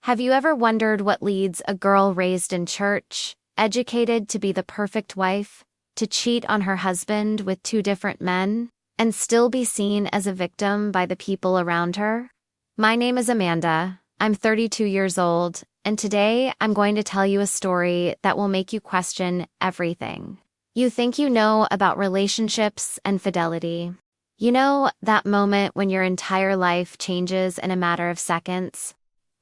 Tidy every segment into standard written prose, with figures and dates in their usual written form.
Have you ever wondered what leads a girl raised in church, educated to be the perfect wife, to cheat on her husband with two different men, and still be seen as a victim by the people around her? My name is Amanda. I'm 32 years old, and today I'm going to tell you a story that will make you question everything you think you know about relationships and fidelity. You know, that moment when your entire life changes in a matter of seconds?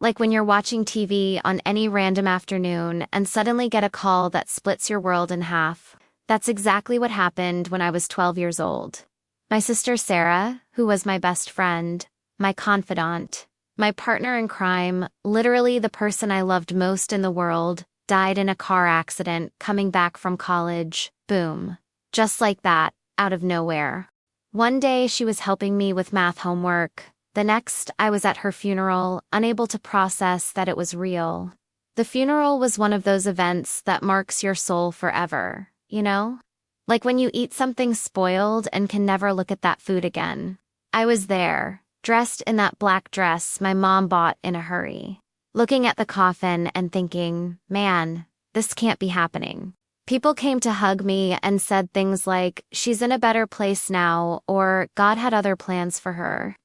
Like when you're watching TV on any random afternoon and suddenly get a call that splits your world in half. That's exactly what happened when I was 12 years old. My sister Sarah, who was my best friend, my confidant, my partner in crime, literally the person I loved most in the world, died in a car accident coming back from college. Boom. Just like that, out of nowhere. One day she was helping me with math homework. The next, I was at her funeral, unable to process that it was real. The funeral was one of those events that marks your soul forever, you know? Like when you eat something spoiled and can never look at that food again. I was there, dressed in that black dress my mom bought in a hurry, looking at the coffin and thinking, man, this can't be happening. People came to hug me and said things like, she's in a better place now, or God had other plans for her.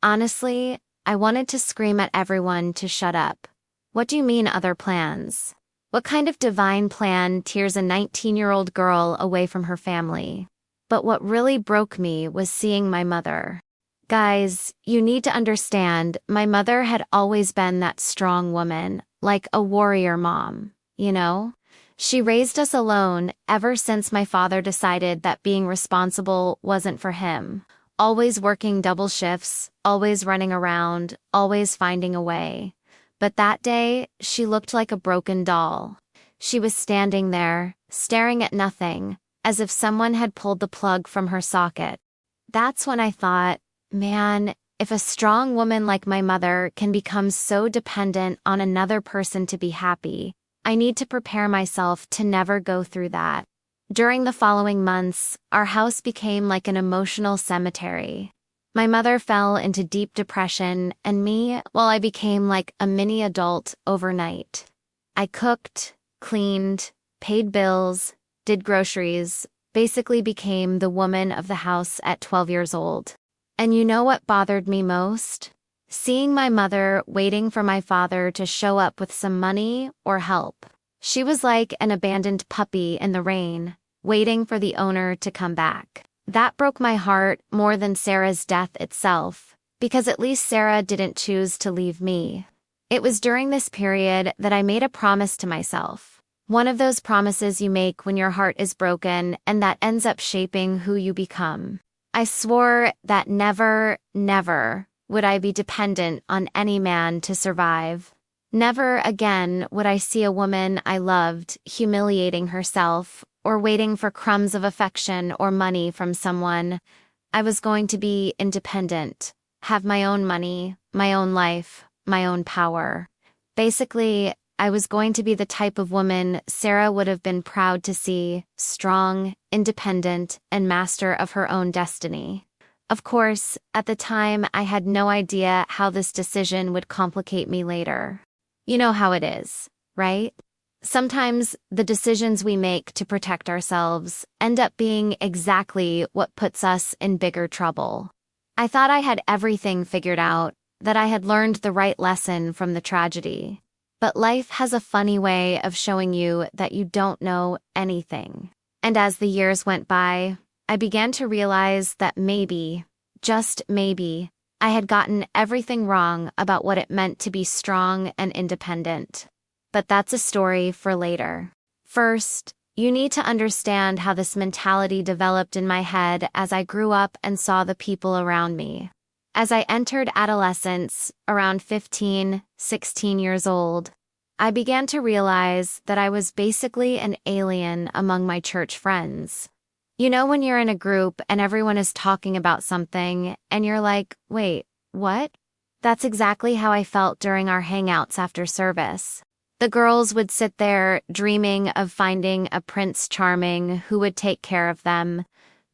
Honestly, I wanted to scream at everyone to shut up. What do you mean other plans? What kind of divine plan tears a 19-year-old girl away from her family? But what really broke me was seeing my mother. Guys, you need to understand, my mother had always been that strong woman, like a warrior mom, you know? She raised us alone ever since my father decided that being responsible wasn't for him. Always working double shifts, always running around, always finding a way. But that day, she looked like a broken doll. She was standing there, staring at nothing, as if someone had pulled the plug from her socket. That's when I thought, man, if a strong woman like my mother can become so dependent on another person to be happy, I need to prepare myself to never go through that. During the following months, our house became like an emotional cemetery. My mother fell into deep depression, and me, well, I became like a mini adult overnight. I cooked, cleaned, paid bills, did groceries, basically became the woman of the house at 12 years old. And you know what bothered me most? Seeing my mother waiting for my father to show up with some money or help. She was like an abandoned puppy in the rain, waiting for the owner to come back. That broke my heart more than Sarah's death itself, because at least Sarah didn't choose to leave me. It was during this period that I made a promise to myself. One of those promises you make when your heart is broken and that ends up shaping who you become. I swore that never, never would I be dependent on any man to survive. Never again would I see a woman I loved humiliating herself or waiting for crumbs of affection or money from someone. I was going to be independent, have my own money, my own life, my own power. Basically, I was going to be the type of woman Sarah would have been proud to see, strong, independent, and master of her own destiny. Of course, at the time, I had no idea how this decision would complicate me later. You know how it is, right? Sometimes the decisions we make to protect ourselves end up being exactly what puts us in bigger trouble. I thought I had everything figured out, that I had learned the right lesson from the tragedy. But life has a funny way of showing you that you don't know anything. And as the years went by, I began to realize that maybe, just maybe, I had gotten everything wrong about what it meant to be strong and independent. But that's a story for later. First, you need to understand how this mentality developed in my head as I grew up and saw the people around me. As I entered adolescence, around 15, 16 years old, I began to realize that I was basically an alien among my church friends. You know when you're in a group and everyone is talking about something and you're like, wait, what? That's exactly how I felt during our hangouts after service. The girls would sit there dreaming of finding a Prince Charming who would take care of them,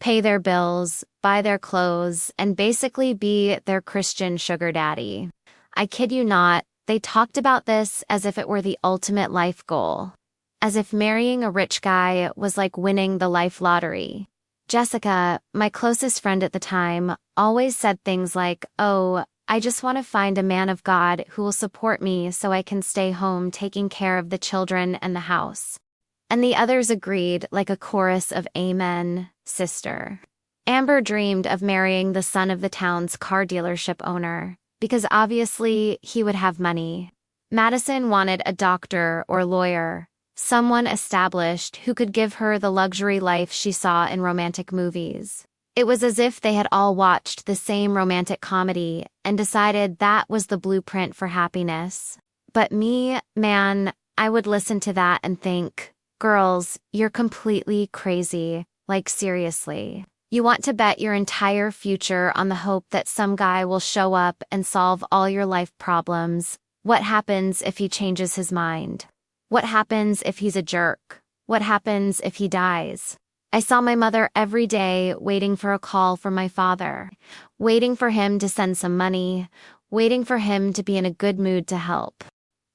pay their bills, buy their clothes, and basically be their Christian sugar daddy. I kid you not, They talked about this as if it were the ultimate life goal, as if marrying a rich guy was like winning the life lottery. Jessica, my closest friend at the time, always said things like, "Oh, I just want to find a man of God who will support me so I can stay home taking care of the children and the house." And the others agreed like a chorus of "Amen, sister." Amber dreamed of marrying the son of the town's car dealership owner, because obviously he would have money. Madison wanted a doctor or lawyer, someone established who could give her the luxury life she saw in romantic movies. It was as if they had all watched the same romantic comedy and decided that was the blueprint for happiness. But me, man, I would listen to that and think, "Girls, you're completely crazy. Like, seriously. You want to bet your entire future on the hope that some guy will show up and solve all your life problems. What happens if he changes his mind? What happens if he's a jerk? What happens if he dies?" I saw my mother every day waiting for a call from my father, waiting for him to send some money, waiting for him to be in a good mood to help.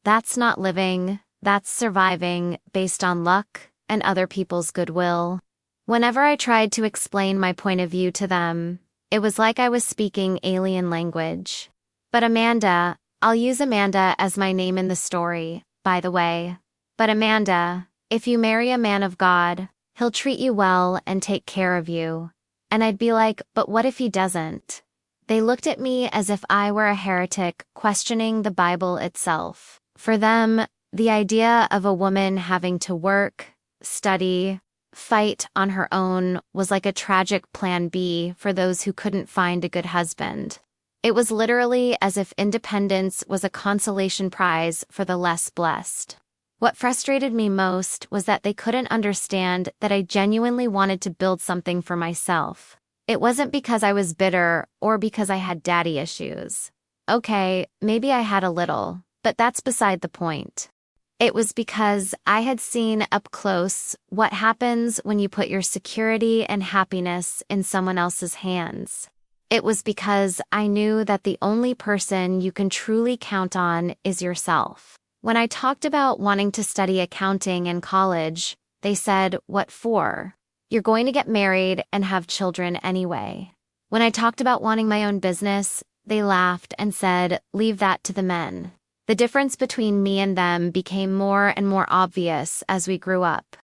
That's not living, that's surviving based on luck and other people's goodwill. Whenever I tried to explain my point of view to them, it was like I was speaking alien language. But Amanda, I'll use Amanda as my name in the story, by the way. But Amanda, if you marry a man of God, he'll treat you well and take care of you. And I'd be like, "But what if he doesn't?" They looked at me as if I were a heretic questioning the Bible itself. For them, the idea of a woman having to work, study, fight on her own was like a tragic plan B for those who couldn't find a good husband. It was literally as if independence was a consolation prize for the less blessed. What frustrated me most was that they couldn't understand that I genuinely wanted to build something for myself. It wasn't because I was bitter or because I had daddy issues. Okay, maybe I had a little, but that's beside the point. It was because I had seen up close what happens when you put your security and happiness in someone else's hands. It was because I knew that the only person you can truly count on is yourself. When I talked about wanting to study accounting in college, they said, "What for? You're going to get married and have children anyway." When I talked about wanting my own business, they laughed and said, "Leave that to the men." The difference between me and them became more and more obvious as we grew up.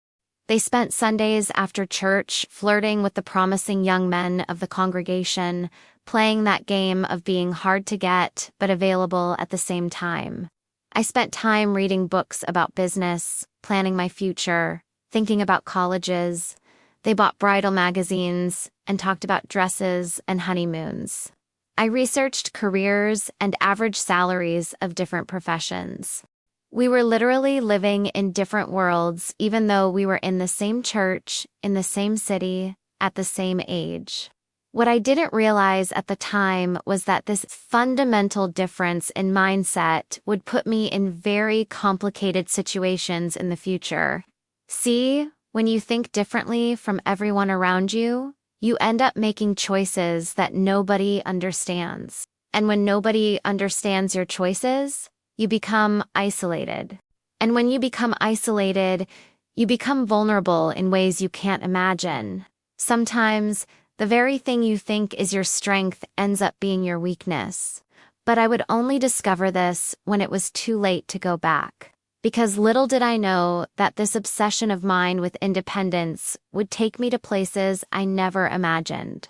They spent Sundays after church flirting with the promising young men of the congregation, playing that game of being hard to get but available at the same time. I spent time reading books about business, planning my future, thinking about colleges. They bought bridal magazines and talked about dresses and honeymoons. I researched careers and average salaries of different professions. We were literally living in different worlds, even though we were in the same church, in the same city, at the same age. What I didn't realize at the time was that this fundamental difference in mindset would put me in very complicated situations in the future. See, when you think differently from everyone around you, you end up making choices that nobody understands. And when nobody understands your choices, you become isolated. And when you become isolated, you become vulnerable in ways you can't imagine. Sometimes, the very thing you think is your strength ends up being your weakness. But I would only discover this when it was too late to go back. Because little did I know that this obsession of mine with independence would take me to places I never imagined.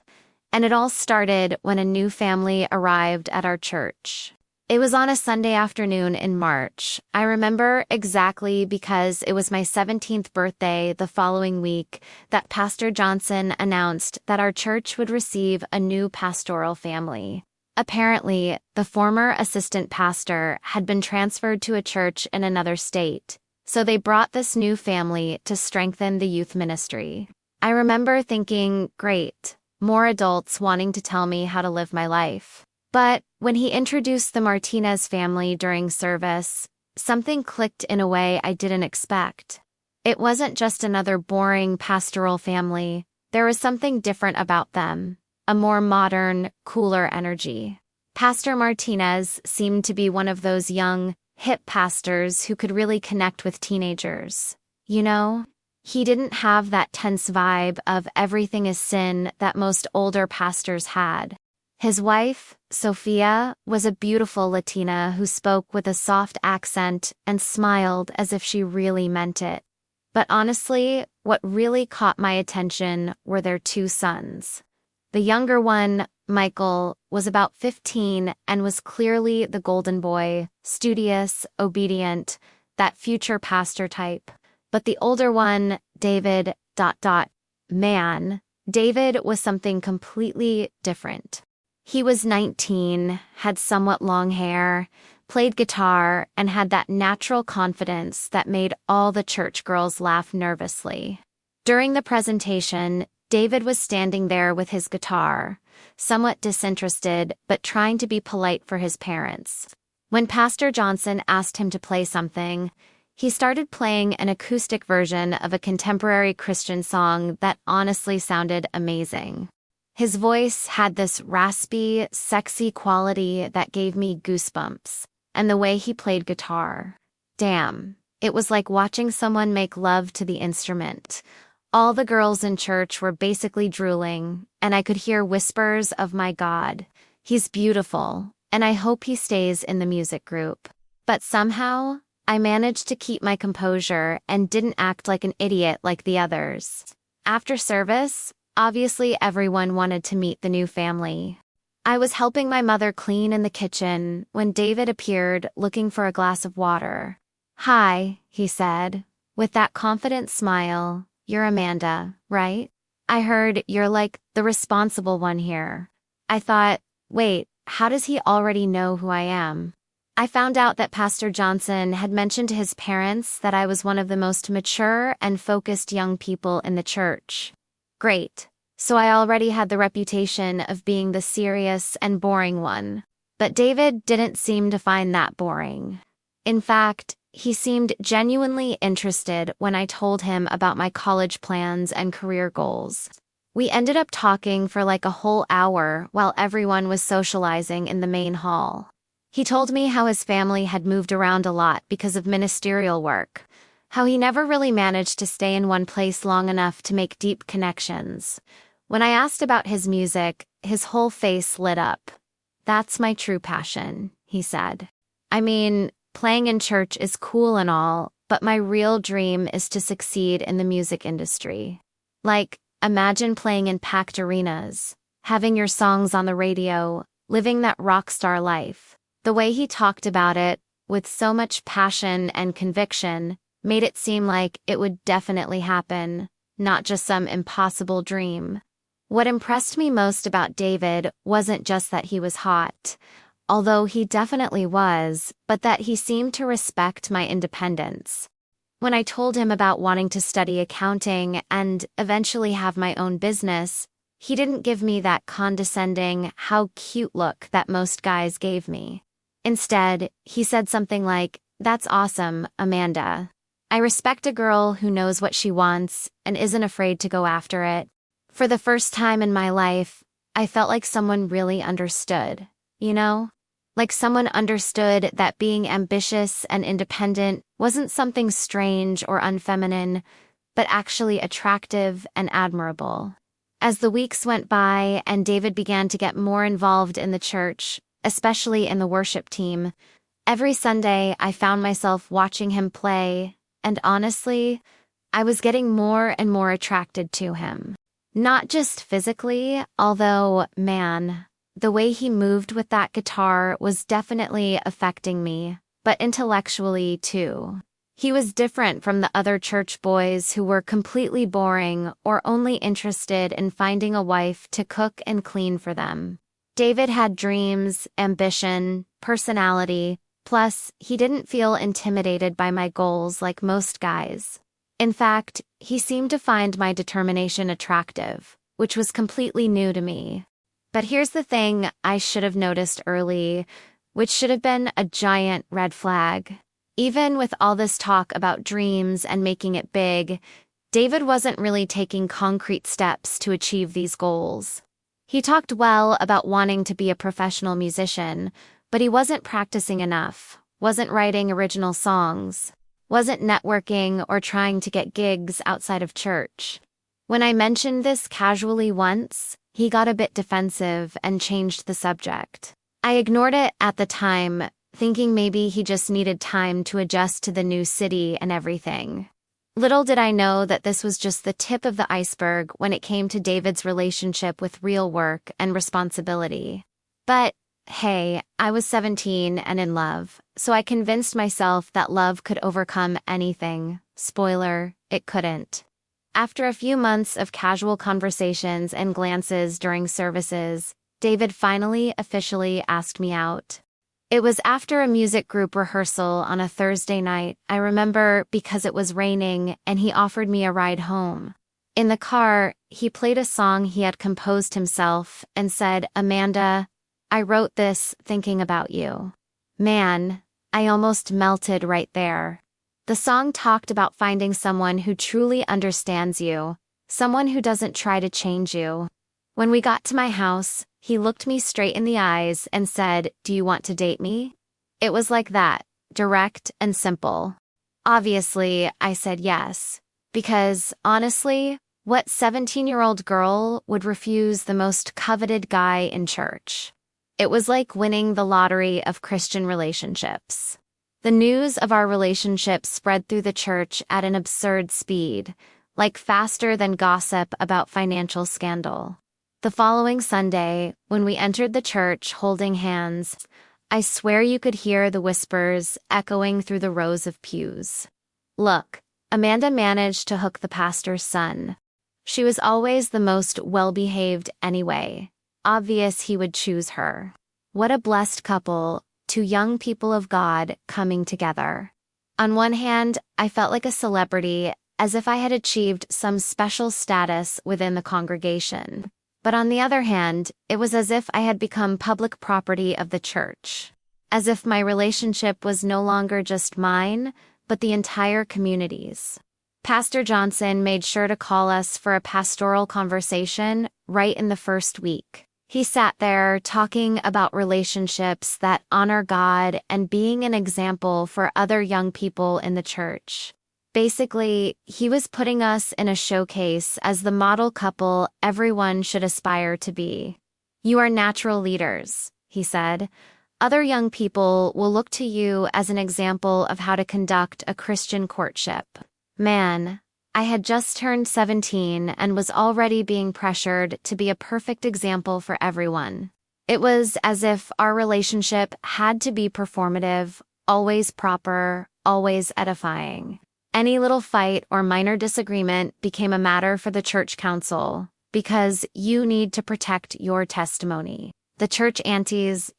And it all started when a new family arrived at our church. It was on a Sunday afternoon in March. I remember exactly because it was my 17th birthday the following week that Pastor Johnson announced that our church would receive a new pastoral family. Apparently, the former assistant pastor had been transferred to a church in another state, so they brought this new family to strengthen the youth ministry. I remember thinking, great, more adults wanting to tell me how to live my life. But when he introduced the Martinez family during service, something clicked in a way I didn't expect. It wasn't just another boring pastoral family. There was something different about them, a more modern, cooler energy. Pastor Martinez seemed to be one of those young, hip pastors who could really connect with teenagers. You know? He didn't have that tense vibe of everything is sin that most older pastors had. His wife, Sophia, was a beautiful Latina who spoke with a soft accent and smiled as if she really meant it. But honestly, what really caught my attention were their two sons. The younger one, Michael, was about 15 and was clearly the golden boy, studious, obedient, that future pastor type. But the older one, David, man, David was something completely different. He was 19, had somewhat long hair, played guitar, and had that natural confidence that made all the church girls laugh nervously. During the presentation, David was standing there with his guitar, somewhat disinterested but trying to be polite for his parents. When Pastor Johnson asked him to play something, he started playing an acoustic version of a contemporary Christian song that honestly sounded amazing. His voice had this raspy, sexy quality that gave me goosebumps, and the way he played guitar. Damn, it was like watching someone make love to the instrument. All the girls in church were basically drooling, and I could hear whispers of "My God, he's beautiful, and I hope he stays in the music group." But somehow, I managed to keep my composure and didn't act like an idiot like the others. After service, obviously everyone wanted to meet the new family. I was helping my mother clean in the kitchen when David appeared looking for a glass of water. "Hi," he said, with that confident smile. "You're Amanda, right? I heard you're like the responsible one here." I thought, wait, how does he already know who I am? I found out that Pastor Johnson had mentioned to his parents that I was one of the most mature and focused young people in the church. Great. So I already had the reputation of being the serious and boring one. But David didn't seem to find that boring. In fact, he seemed genuinely interested when I told him about my college plans and career goals. We ended up talking for like a whole hour while everyone was socializing in the main hall. He told me how his family had moved around a lot because of ministerial work, how he never really managed to stay in one place long enough to make deep connections. When I asked about his music, his whole face lit up. "That's my true passion," he said. "I mean, playing in church is cool and all, but my real dream is to succeed in the music industry. Like, imagine playing in packed arenas, having your songs on the radio, living that rock star life." The way he talked about it, with so much passion and conviction, made it seem like it would definitely happen, not just some impossible dream. What impressed me most about David wasn't just that he was hot, although he definitely was, but that he seemed to respect my independence. When I told him about wanting to study accounting and eventually have my own business, he didn't give me that condescending, "how cute" look that most guys gave me. Instead, he said something like, "That's awesome, Amanda. I respect a girl who knows what she wants and isn't afraid to go after it." For the first time in my life, I felt like someone really understood, you know? Like someone understood that being ambitious and independent wasn't something strange or unfeminine, but actually attractive and admirable. As the weeks went by and David began to get more involved in the church, especially in the worship team, every Sunday I found myself watching him play, and honestly, I was getting more and more attracted to him. Not just physically, although, man, the way he moved with that guitar was definitely affecting me, but intellectually too. He was different from the other church boys who were completely boring or only interested in finding a wife to cook and clean for them. David had dreams, ambition, personality, plus he didn't feel intimidated by my goals like most guys. In fact, he seemed to find my determination attractive, which was completely new to me. But here's the thing I should have noticed early, which should have been a giant red flag. Even with all this talk about dreams and making it big, David wasn't really taking concrete steps to achieve these goals. He talked well about wanting to be a professional musician, but he wasn't practicing enough, wasn't writing original songs, wasn't networking or trying to get gigs outside of church. When I mentioned this casually once, he got a bit defensive and changed the subject. I ignored it at the time, thinking maybe he just needed time to adjust to the new city and everything. Little did I know that this was just the tip of the iceberg when it came to David's relationship with real work and responsibility. But, hey, I was 17 and in love, so I convinced myself that love could overcome anything. Spoiler, it couldn't. After a few months of casual conversations and glances during services, David finally officially asked me out. It was after a music group rehearsal on a Thursday night, I remember, because it was raining, and he offered me a ride home. In the car, he played a song he had composed himself and said, "Amanda, I wrote this thinking about you." Man, I almost melted right there. The song talked about finding someone who truly understands you, someone who doesn't try to change you. When we got to my house, he looked me straight in the eyes and said, "Do you want to date me?" It was like that, direct and simple. Obviously, I said yes. Because, honestly, what 17-year-old girl would refuse the most coveted guy in church? It was like winning the lottery of Christian relationships. The news of our relationship spread through the church at an absurd speed, like faster than gossip about financial scandal. The following Sunday, when we entered the church holding hands, I swear you could hear the whispers echoing through the rows of pews. Look, Amanda managed to hook the pastor's son. She was always the most well-behaved anyway. Obvious he would choose her. What a blessed couple, two young people of God coming together. On one hand, I felt like a celebrity, as if I had achieved some special status within the congregation. But on the other hand, it was as if I had become public property of the church. As if my relationship was no longer just mine, but the entire community's. Pastor Johnson made sure to call us for a pastoral conversation right in the first week. He sat there talking about relationships that honor God and being an example for other young people in the church. Basically, he was putting us in a showcase as the model couple everyone should aspire to be. "You are natural leaders," he said. "Other young people will look to you as an example of how to conduct a Christian courtship." Man, I had just turned 17 and was already being pressured to be a perfect example for everyone. It was as if our relationship had to be performative, always proper, always edifying. Any little fight or minor disagreement became a matter for the church council, because you need to protect your testimony. The church aunties,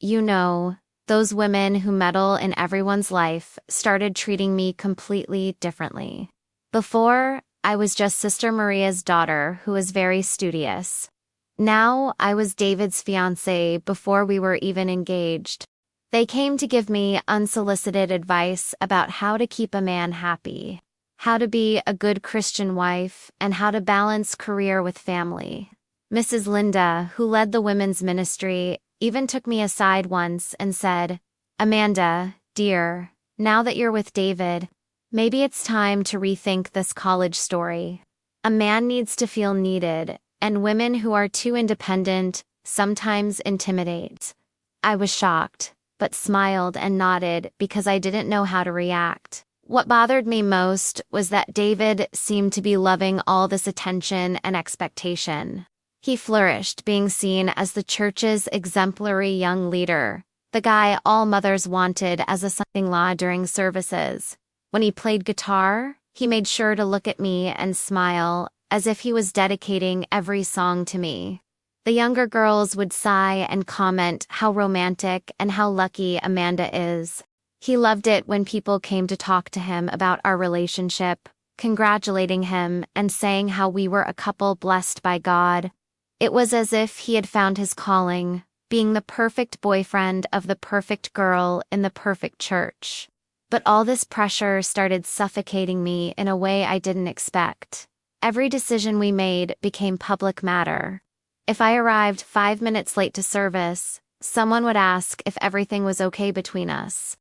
those women who meddle in everyone's life, started treating me completely differently. Before, I was just Sister Maria's daughter who was very studious. Now, I was David's fiancée before we were even engaged. They came to give me unsolicited advice about how to keep a man happy, how to be a good Christian wife, and how to balance career with family. Mrs. Linda, who led the women's ministry, even took me aside once and said, "Amanda, dear, now that you're with David, maybe it's time to rethink this college story. A man needs to feel needed, and women who are too independent sometimes intimidate." I was shocked, but smiled and nodded because I didn't know how to react. What bothered me most was that David seemed to be loving all this attention and expectation. He flourished, being seen as the church's exemplary young leader, the guy all mothers wanted as a son-in-law during services. When he played guitar, he made sure to look at me and smile, as if he was dedicating every song to me. The younger girls would sigh and comment how romantic and how lucky Amanda is. He loved it when people came to talk to him about our relationship, congratulating him and saying how we were a couple blessed by God. It was as if he had found his calling, being the perfect boyfriend of the perfect girl in the perfect church. But all this pressure started suffocating me in a way I didn't expect. Every decision we made became public matter. If I arrived 5 minutes late to service, someone would ask if everything was okay between us.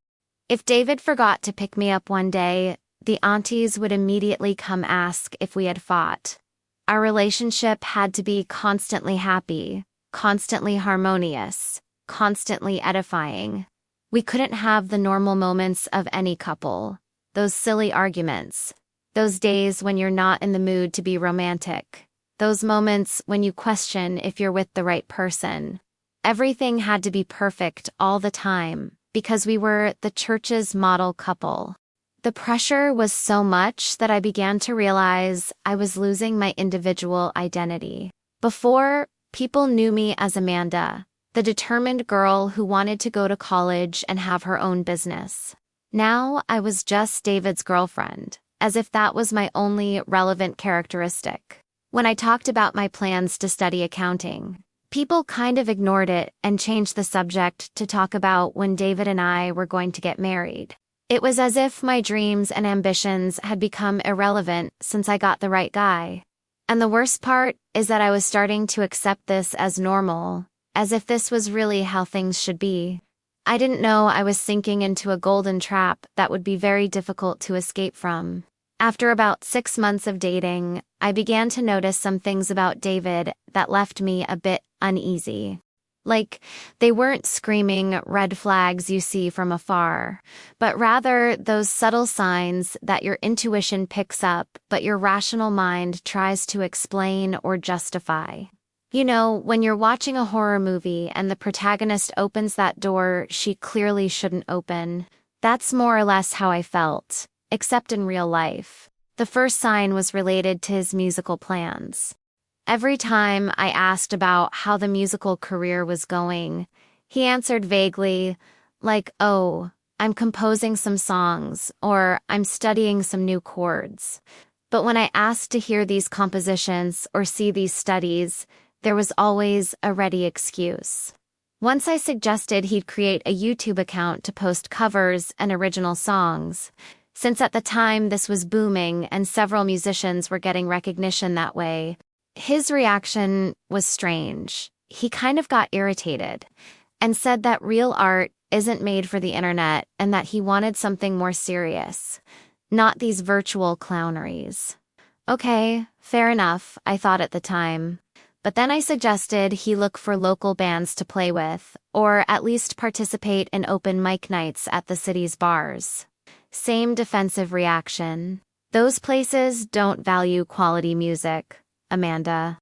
If David forgot to pick me up one day, the aunties would immediately come ask if we had fought. Our relationship had to be constantly happy, constantly harmonious, constantly edifying. We couldn't have the normal moments of any couple, those silly arguments, those days when you're not in the mood to be romantic, those moments when you question if you're with the right person. Everything had to be perfect all the time, because we were the church's model couple. The pressure was so much that I began to realize I was losing my individual identity. Before, people knew me as Amanda, the determined girl who wanted to go to college and have her own business. Now I was just David's girlfriend, as if that was my only relevant characteristic. When I talked about my plans to study accounting, people kind of ignored it and changed the subject to talk about when David and I were going to get married. It was as if my dreams and ambitions had become irrelevant since I got the right guy. And the worst part is that I was starting to accept this as normal, as if this was really how things should be. I didn't know I was sinking into a golden trap that would be very difficult to escape from. After about 6 months of dating, I began to notice some things about David that left me a bit uneasy. Like, they weren't screaming red flags you see from afar, but rather those subtle signs that your intuition picks up but your rational mind tries to explain or justify. You know, when you're watching a horror movie and the protagonist opens that door she clearly shouldn't open, that's more or less how I felt, except in real life. The first sign was related to his musical plans. Every time I asked about how the musical career was going, he answered vaguely, like, "Oh, I'm composing some songs," or "I'm studying some new chords." But when I asked to hear these compositions or see these studies, there was always a ready excuse. Once I suggested he'd create a YouTube account to post covers and original songs, since at the time this was booming and several musicians were getting recognition that way. His reaction was strange. He kind of got irritated and said that real art isn't made for the internet and that he wanted something more serious, not these virtual clowneries. Okay, fair enough, I thought at the time. But then I suggested he look for local bands to play with, or at least participate in open mic nights at the city's bars. Same defensive reaction. Those places don't value quality music, Amanda.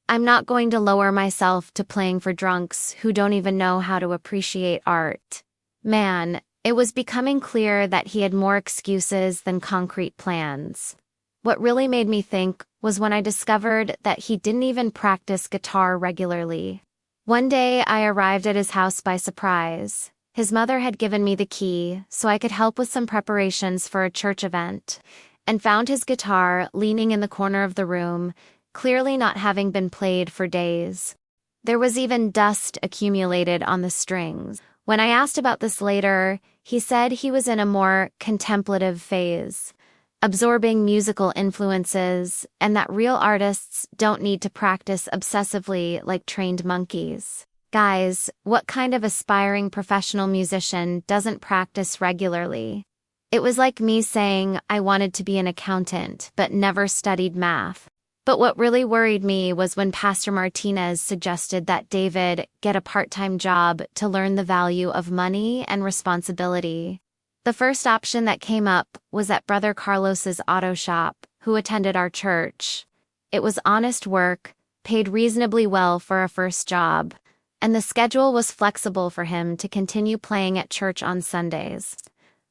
I'm not going to lower myself to playing for drunks who don't even know how to appreciate art. Man, it was becoming clear that he had more excuses than concrete plans. What really made me think was when I discovered that he didn't even practice guitar regularly. One day I arrived at his house by surprise. His mother had given me the key so I could help with some preparations for a church event, and found his guitar leaning in the corner of the room, clearly not having been played for days. There was even dust accumulated on the strings. When I asked about this later, he said he was in a more contemplative phase, absorbing musical influences, and that real artists don't need to practice obsessively like trained monkeys. Guys, what kind of aspiring professional musician doesn't practice regularly? It was like me saying I wanted to be an accountant but never studied math. But what really worried me was when Pastor Martinez suggested that David get a part-time job to learn the value of money and responsibility. The first option that came up was at Brother Carlos's auto shop, who attended our church. It was honest work, paid reasonably well for a first job, and the schedule was flexible for him to continue playing at church on Sundays.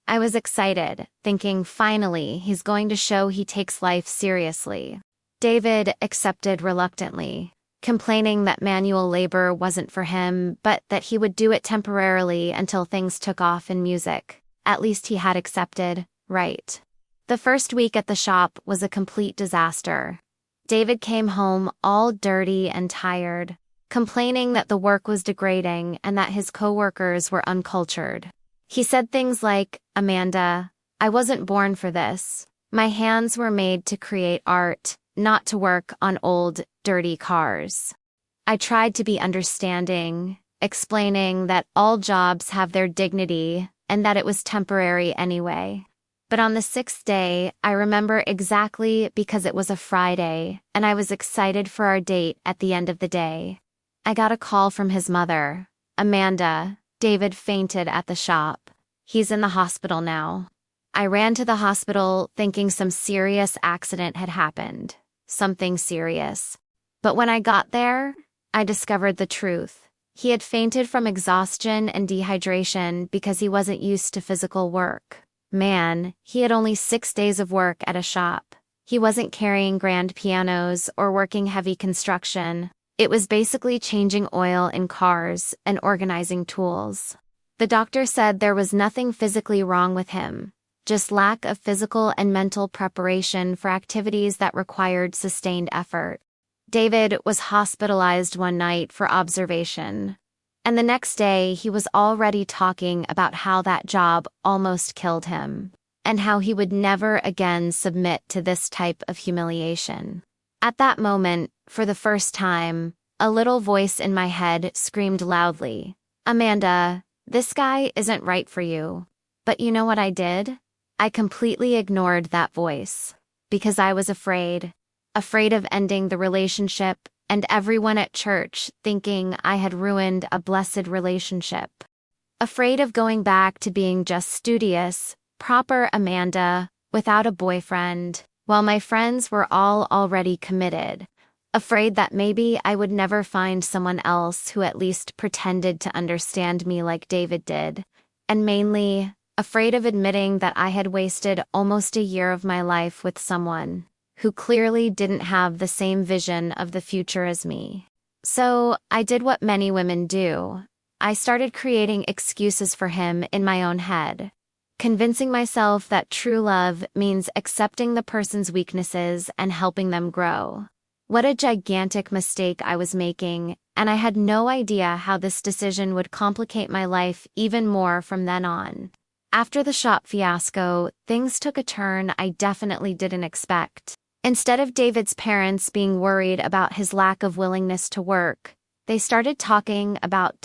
I was excited, thinking finally he's going to show he takes life seriously. David accepted reluctantly, complaining that manual labor wasn't for him, but that he would do it temporarily until things took off in music. At least he had accepted, right? The first week at the shop was a complete disaster. David came home all dirty and tired, complaining that the work was degrading and that his coworkers were uncultured. He said things like, "Amanda, I wasn't born for this. My hands were made to create art, not to work on old, dirty cars." I tried to be understanding, explaining that all jobs have their dignity and that it was temporary anyway. But on the 6th day, I remember exactly because it was a Friday, and I was excited for our date at the end of the day. I got a call from his mother. Amanda, David fainted at the shop. He's in the hospital now. I ran to the hospital thinking some serious accident had happened. Something serious. But when I got there, I discovered the truth. He had fainted from exhaustion and dehydration because he wasn't used to physical work. Man, he had only 6 days of work at a shop. He wasn't carrying grand pianos or working heavy construction. It was basically changing oil in cars and organizing tools. The doctor said there was nothing physically wrong with him, just lack of physical and mental preparation for activities that required sustained effort. David was hospitalized one night for observation. And the next day, he was already talking about how that job almost killed him, and how he would never again submit to this type of humiliation. At that moment, for the first time, a little voice in my head screamed loudly, "Amanda, this guy isn't right for you." But you know what I did? I completely ignored that voice, because I was afraid of ending the relationship and everyone at church thinking I had ruined a blessed relationship. Afraid of going back to being just studious, proper Amanda, without a boyfriend, while my friends were all already committed. Afraid that maybe I would never find someone else who at least pretended to understand me like David did. And mainly, afraid of admitting that I had wasted almost a year of my life with someone who clearly didn't have the same vision of the future as me. So, I did what many women do. I started creating excuses for him in my own head, convincing myself that true love means accepting the person's weaknesses and helping them grow. What a gigantic mistake I was making, and I had no idea how this decision would complicate my life even more from then on. After the shop fiasco, things took a turn I definitely didn't expect. Instead of David's parents being worried about his lack of willingness to work, they started talking about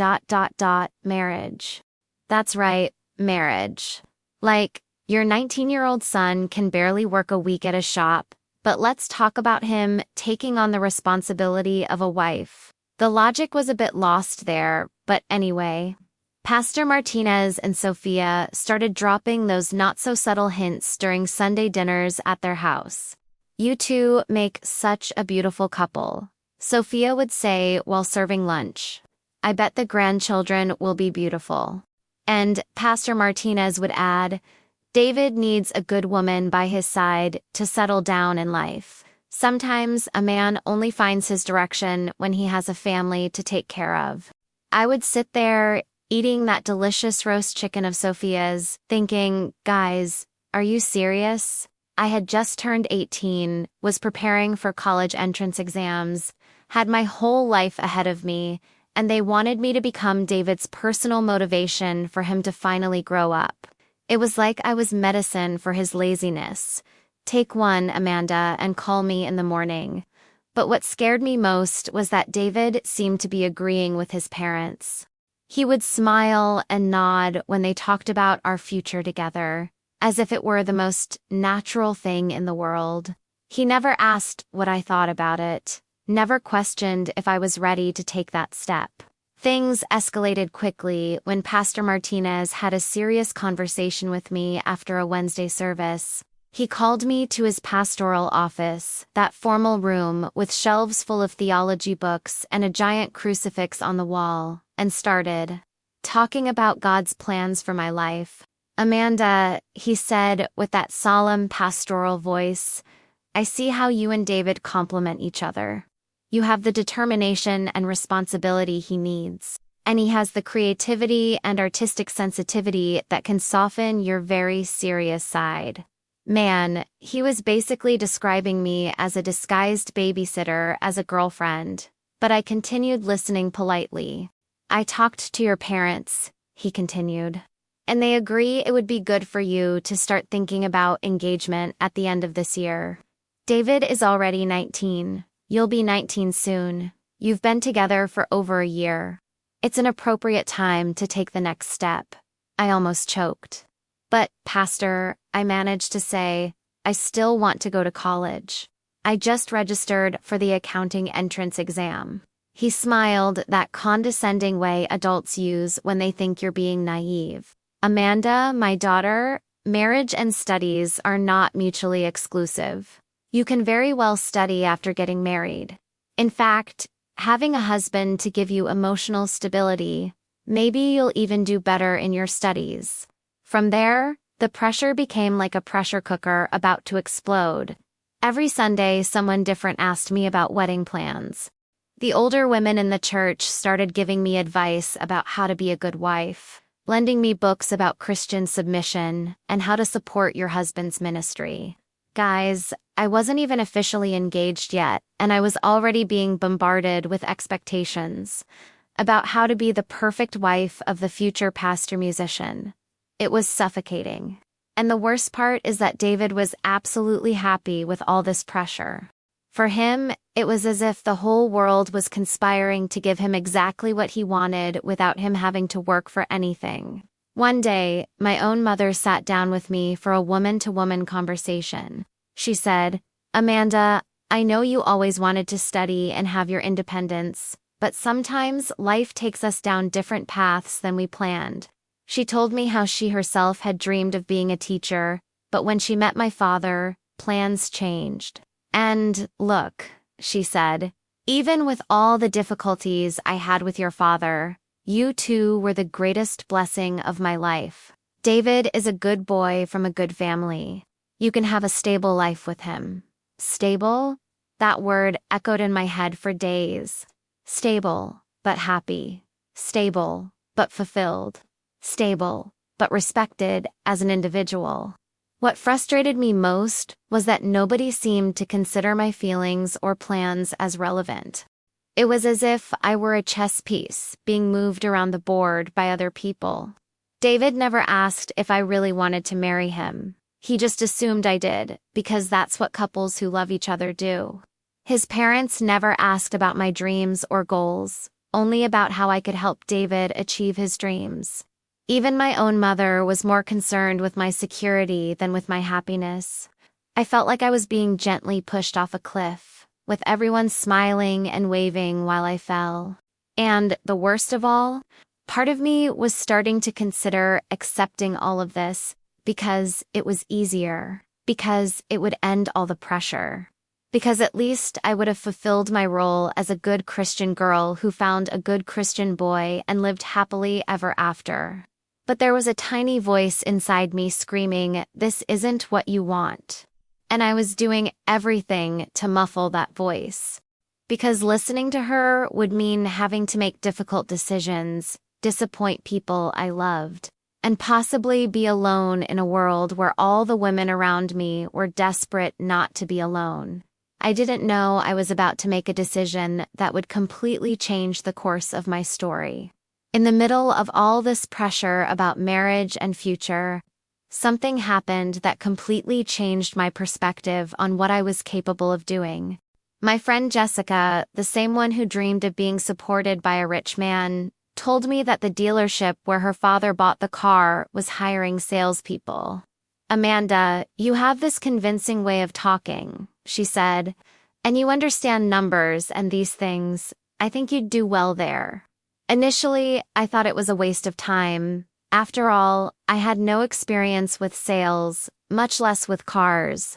marriage. That's right, marriage. Like, your 19-year-old son can barely work a week at a shop, but let's talk about him taking on the responsibility of a wife. The logic was a bit lost there, but anyway. Pastor Martinez and Sophia started dropping those not-so-subtle hints during Sunday dinners at their house. "You two make such a beautiful couple," Sophia would say while serving lunch. "I bet the grandchildren will be beautiful." And Pastor Martinez would add, "David needs a good woman by his side to settle down in life. Sometimes a man only finds his direction when he has a family to take care of." I would sit there, eating that delicious roast chicken of Sophia's, thinking, guys, are you serious? I had just turned 18, was preparing for college entrance exams, had my whole life ahead of me, and they wanted me to become David's personal motivation for him to finally grow up. It was like I was medicine for his laziness. Take one, Amanda, and call me in the morning. But what scared me most was that David seemed to be agreeing with his parents. He would smile and nod when they talked about our future together, as if it were the most natural thing in the world. He never asked what I thought about it, never questioned if I was ready to take that step. Things escalated quickly when Pastor Martinez had a serious conversation with me after a Wednesday service. He called me to his pastoral office, that formal room with shelves full of theology books and a giant crucifix on the wall, and started talking about God's plans for my life. "Amanda," he said with that solemn pastoral voice, "I see how you and David complement each other. You have the determination and responsibility he needs, and he has the creativity and artistic sensitivity that can soften your very serious side." Man, he was basically describing me as a disguised babysitter as a girlfriend, but I continued listening politely. "I talked to your parents," he continued, "and they agree it would be good for you to start thinking about engagement at the end of this year. David is already 19. You'll be 19 soon. You've been together for over a year. It's an appropriate time to take the next step. I almost choked. But, Pastor, I managed to say, I still want to go to college. I just registered for the accounting entrance exam. He smiled, that condescending way adults use when they think you're being naive. Amanda, my daughter, marriage and studies are not mutually exclusive. You can very well study after getting married. In fact, having a husband to give you emotional stability, maybe you'll even do better in your studies. From there, the pressure became like a pressure cooker about to explode. Every Sunday, someone different asked me about wedding plans. The older women in the church started giving me advice about how to be a good wife, lending me books about Christian submission and how to support your husband's ministry. Guys, I wasn't even officially engaged yet, and I was already being bombarded with expectations about how to be the perfect wife of the future pastor-musician. It was suffocating. And the worst part is that David was absolutely happy with all this pressure. For him, it was as if the whole world was conspiring to give him exactly what he wanted without him having to work for anything. One day, my own mother sat down with me for a woman-to-woman conversation. She said, Amanda, I know you always wanted to study and have your independence, but sometimes life takes us down different paths than we planned. She told me how she herself had dreamed of being a teacher, but when she met my father, plans changed. And, look, she said, even with all the difficulties I had with your father, you two were the greatest blessing of my life. David is a good boy from a good family. You can have a stable life with him. Stable? That word echoed in my head for days. Stable, but happy. Stable, but fulfilled. Stable, but respected as an individual. What frustrated me most was that nobody seemed to consider my feelings or plans as relevant. It was as if I were a chess piece being moved around the board by other people. David never asked if I really wanted to marry him. He just assumed I did, because that's what couples who love each other do. His parents never asked about my dreams or goals, only about how I could help David achieve his dreams. Even my own mother was more concerned with my security than with my happiness. I felt like I was being gently pushed off a cliff, with everyone smiling and waving while I fell. And, the worst of all, part of me was starting to consider accepting all of this because it was easier, because it would end all the pressure. Because at least I would have fulfilled my role as a good Christian girl who found a good Christian boy and lived happily ever after. But there was a tiny voice inside me screaming, "This isn't what you want." And I was doing everything to muffle that voice. Because listening to her would mean having to make difficult decisions, disappoint people I loved, and possibly be alone in a world where all the women around me were desperate not to be alone. I didn't know I was about to make a decision that would completely change the course of my story. In the middle of all this pressure about marriage and future, something happened that completely changed my perspective on what I was capable of doing. My friend Jessica, the same one who dreamed of being supported by a rich man, told me that the dealership where her father bought the car was hiring salespeople. "Amanda, you have this convincing way of talking," she said, "and you understand numbers and these things. I think you'd do well there." Initially, I thought it was a waste of time. After all, I had no experience with sales, much less with cars.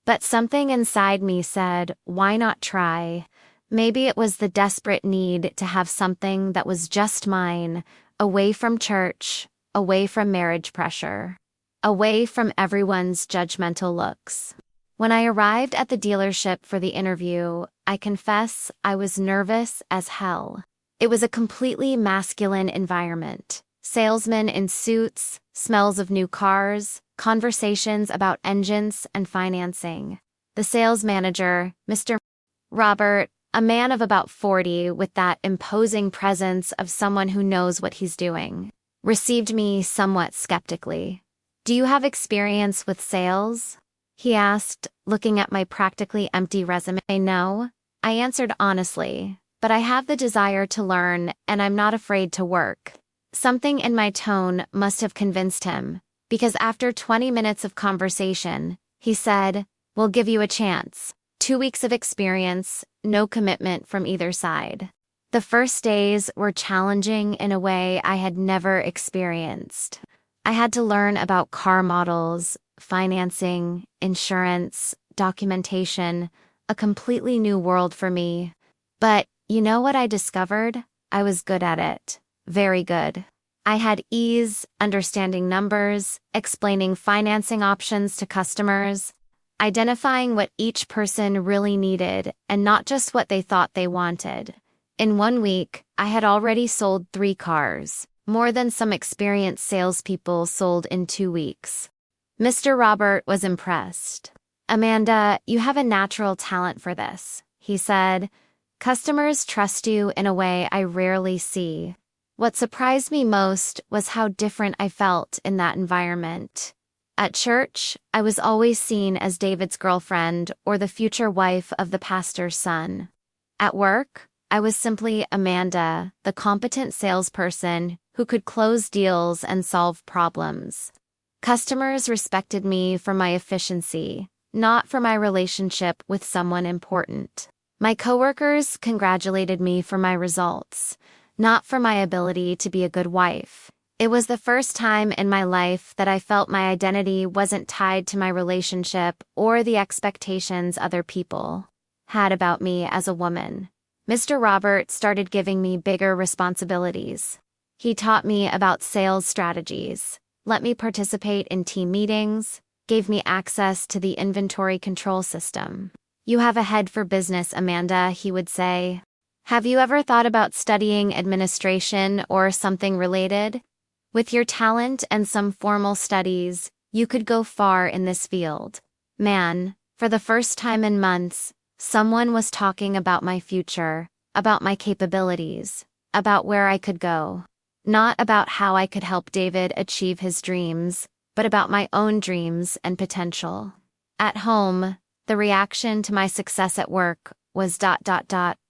But something inside me said, why not try? Maybe it was the desperate need to have something that was just mine, away from church, away from marriage pressure, away from everyone's judgmental looks. When I arrived at the dealership for the interview, I confess I was nervous as hell. It was a completely masculine environment. Salesmen in suits, smells of new cars, conversations about engines and financing. The sales manager, Mr. Robert, a man of about 40 with that imposing presence of someone who knows what he's doing, received me somewhat skeptically. "Do you have experience with sales?" he asked, looking at my practically empty resume. "No," I answered honestly, but I have the desire to learn and I'm not afraid to work. Something in my tone must have convinced him, because after 20 minutes of conversation, he said, "We'll give you a chance. 2 weeks of experience, no commitment from either side." The first days were challenging in a way I had never experienced. I had to learn about car models, financing, insurance, documentation, a completely new world for me. But you know what I discovered? I was good at it. Very good. I had ease, understanding numbers, explaining financing options to customers, identifying what each person really needed and not just what they thought they wanted. In 1 week, I had already sold 3 cars, more than some experienced salespeople sold in 2 weeks. Mr. Robert was impressed. "Amanda, you have a natural talent for this," he said. "Customers trust you in a way I rarely see." What surprised me most was how different I felt in that environment. At church, I was always seen as David's girlfriend or the future wife of the pastor's son. At work, I was simply Amanda, the competent salesperson who could close deals and solve problems. Customers respected me for my efficiency, not for my relationship with someone important. My coworkers congratulated me for my results, not for my ability to be a good wife. It was the first time in my life that I felt my identity wasn't tied to my relationship or the expectations other people had about me as a woman. Mr. Robert started giving me bigger responsibilities. He taught me about sales strategies, let me participate in team meetings, gave me access to the inventory control system. "You have a head for business, Amanda," he would say. "Have you ever thought about studying administration or something related? With your talent and some formal studies, you could go far in this field." Man, for the first time in months, someone was talking about my future, about my capabilities, about where I could go. Not about how I could help David achieve his dreams, but about my own dreams and potential. At home, the reaction to my success at work was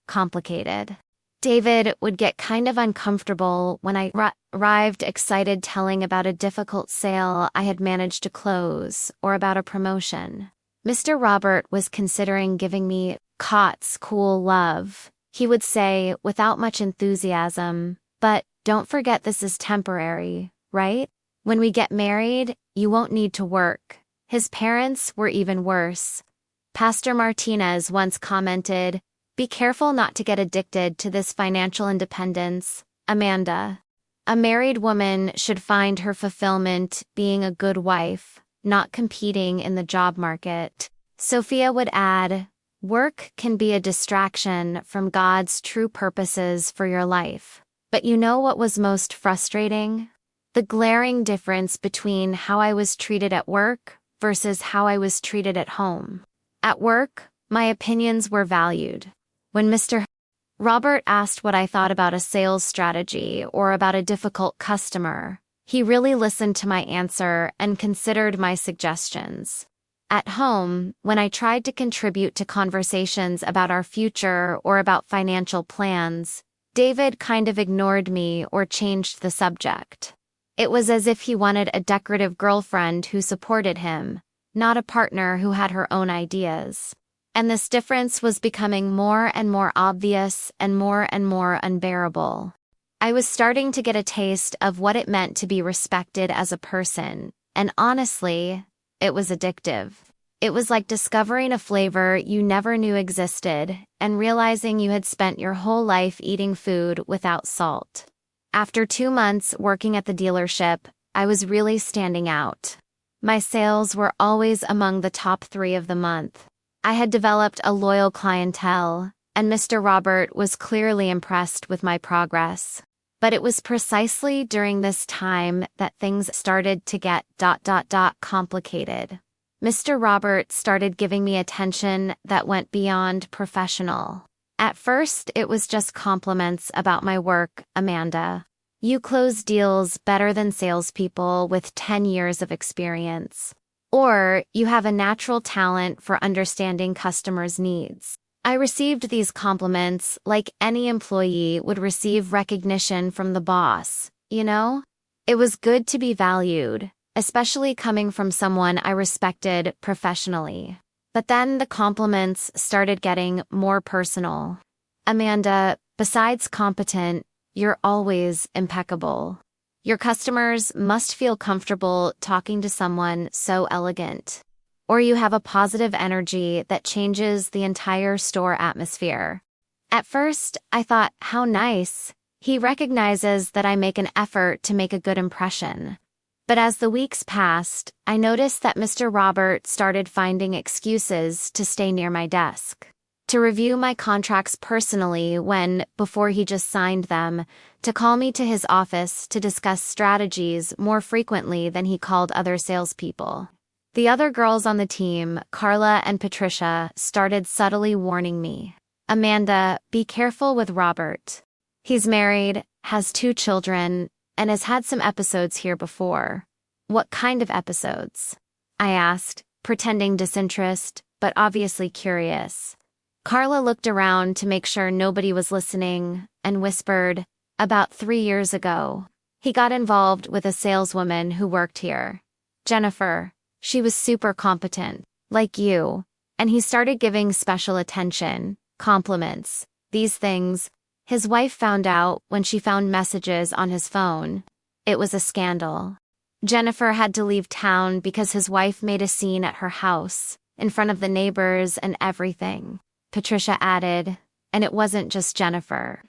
complicated. David would get kind of uncomfortable when I arrived excited telling about a difficult sale I had managed to close or about a promotion. Mr. Robert was considering giving me Cott's cool love. He would say, without much enthusiasm, "But don't forget this is temporary, right? When we get married, you won't need to work." His parents were even worse. Pastor Martinez once commented, "Be careful not to get addicted to this financial independence, Amanda. A married woman should find her fulfillment being a good wife, not competing in the job market." Sophia would add, "Work can be a distraction from God's true purposes for your life." But you know what was most frustrating? The glaring difference between how I was treated at work versus how I was treated at home. At work, my opinions were valued. When Mr. Robert asked what I thought about a sales strategy or about a difficult customer, he really listened to my answer and considered my suggestions. At home, when I tried to contribute to conversations about our future or about financial plans, David kind of ignored me or changed the subject. It was as if he wanted a decorative girlfriend who supported him, not a partner who had her own ideas. And this difference was becoming more and more obvious and more unbearable. I was starting to get a taste of what it meant to be respected as a person, and honestly, it was addictive. It was like discovering a flavor you never knew existed and realizing you had spent your whole life eating food without salt. After 2 months working at the dealership, I was really standing out. My sales were always among the top 3 of the month. I had developed a loyal clientele, and Mr. Robert was clearly impressed with my progress. But it was precisely during this time that things started to get complicated. Mr. Robert started giving me attention that went beyond professional. At first, it was just compliments about my work, "Amanda. You close deals better than salespeople with 10 years of experience." Or, "You have a natural talent for understanding customers' needs." I received these compliments like any employee would receive recognition from the boss, you know? It was good to be valued, especially coming from someone I respected professionally. But then the compliments started getting more personal. Amanda, besides competent, you're always impeccable. Your customers must feel comfortable talking to someone so elegant. Or you have a positive energy that changes the entire store atmosphere. At first, I thought, how nice. He recognizes that I make an effort to make a good impression. But as the weeks passed, I noticed that Mr. Robert started finding excuses to stay near my desk, to review my contracts personally before he just signed them, to call me to his office to discuss strategies more frequently than he called other salespeople. The other girls on the team, Carla and Patricia, started subtly warning me. Amanda, be careful with Robert. He's married, has 2 children, and has had some episodes here before. What kind of episodes? I asked, pretending disinterest, but obviously curious. Carla looked around to make sure nobody was listening and whispered, about 3 years ago. He got involved with a saleswoman who worked here. Jennifer. She was super competent, like you, and he started giving special attention, compliments, these things. His wife found out when she found messages on his phone. It was a scandal. Jennifer had to leave town because his wife made a scene at her house, in front of the neighbors and everything. Patricia added, and it wasn't just Jennifer.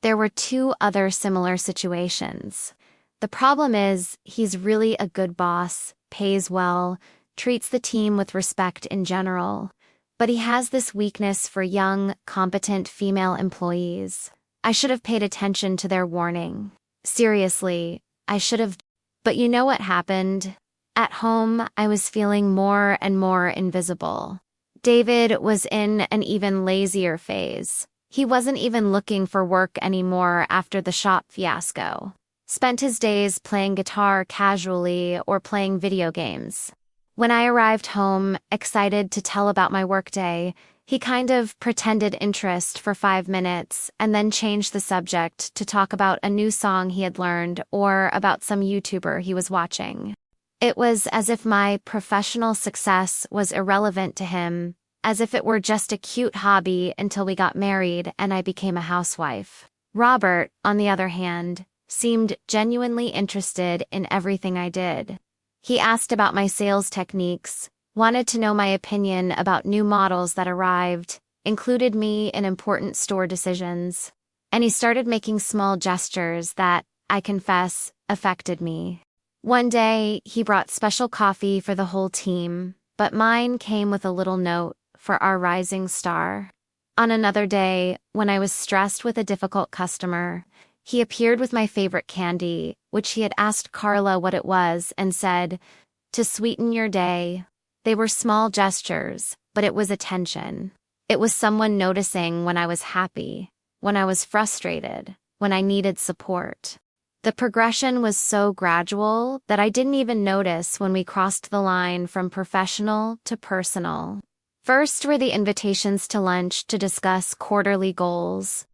There were 2 other similar situations. The problem is, he's really a good boss, pays well, treats the team with respect in general. But he has this weakness for young, competent female employees. I should have paid attention to their warning. Seriously, I should have. But you know what happened? At home, I was feeling more and more invisible. David was in an even lazier phase. He wasn't even looking for work anymore after the shop fiasco. Spent his days playing guitar casually or playing video games. When I arrived home, excited to tell about my workday, he kind of pretended interest for 5 minutes and then changed the subject to talk about a new song he had learned or about some YouTuber he was watching. It was as if my professional success was irrelevant to him, as if it were just a cute hobby until we got married and I became a housewife. Robert, on the other hand, seemed genuinely interested in everything I did. He asked about my sales techniques, wanted to know my opinion about new models that arrived, included me in important store decisions, and he started making small gestures that, I confess, affected me. One day, he brought special coffee for the whole team, but mine came with a little note for our rising star. On another day, when I was stressed with a difficult customer, he appeared with my favorite candy, which he had asked Carla what it was, and said, to sweeten your day. They were small gestures, but it was attention. It was someone noticing when I was happy, when I was frustrated, when I needed support. The progression was so gradual that I didn't even notice when we crossed the line from professional to personal. First were the invitations to lunch to discuss quarterly goals.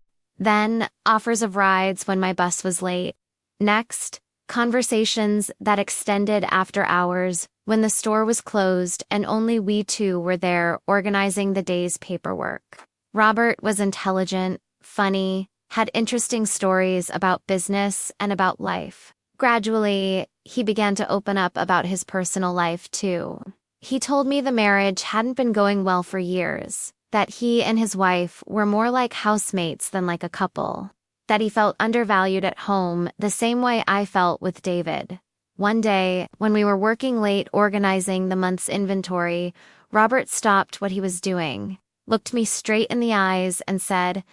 Then, offers of rides when my bus was late. Next, conversations that extended after hours when the store was closed and only we 2 were there organizing the day's paperwork. Robert was intelligent, funny, had interesting stories about business and about life. Gradually, he began to open up about his personal life too. He told me the marriage hadn't been going well for years, that he and his wife were more like housemates than like a couple, that he felt undervalued at home the same way I felt with David. One day, when we were working late organizing the month's inventory, Robert stopped what he was doing, looked me straight in the eyes and said,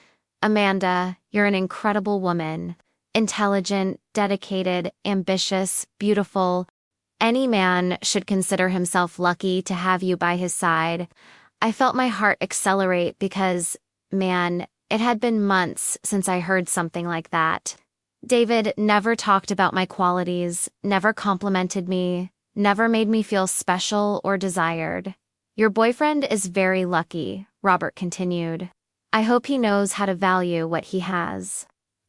Amanda, you're an incredible woman. Intelligent, dedicated, ambitious, beautiful. Any man should consider himself lucky to have you by his side. I felt my heart accelerate because, man, it had been months since I heard something like that. David never talked about my qualities, never complimented me, never made me feel special or desired. Your boyfriend is very lucky, Robert continued. I hope he knows how to value what he has.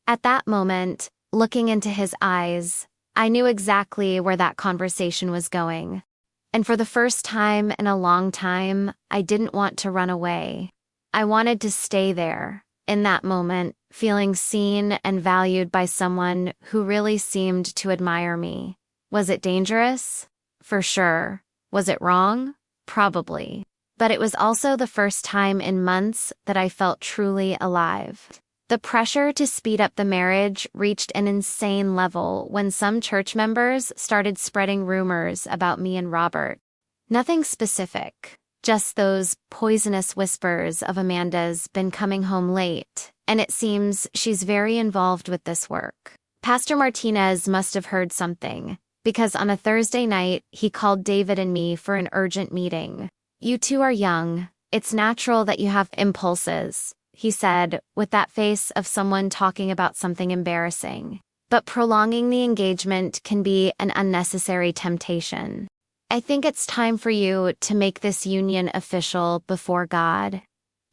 At that moment, looking into his eyes, I knew exactly where that conversation was going. And for the first time in a long time, I didn't want to run away. I wanted to stay there, in that moment, feeling seen and valued by someone who really seemed to admire me. Was it dangerous? For sure. Was it wrong? Probably. But it was also the first time in months that I felt truly alive. The pressure to speed up the marriage reached an insane level when some church members started spreading rumors about me and Robert. Nothing specific, just those poisonous whispers of Amanda's been coming home late, and it seems she's very involved with this work. Pastor Martinez must have heard something, because on a Thursday night, he called David and me for an urgent meeting. "You two are young. It's natural that you have impulses," he said, with that face of someone talking about something embarrassing. "But prolonging the engagement can be an unnecessary temptation. I think it's time for you to make this union official before God."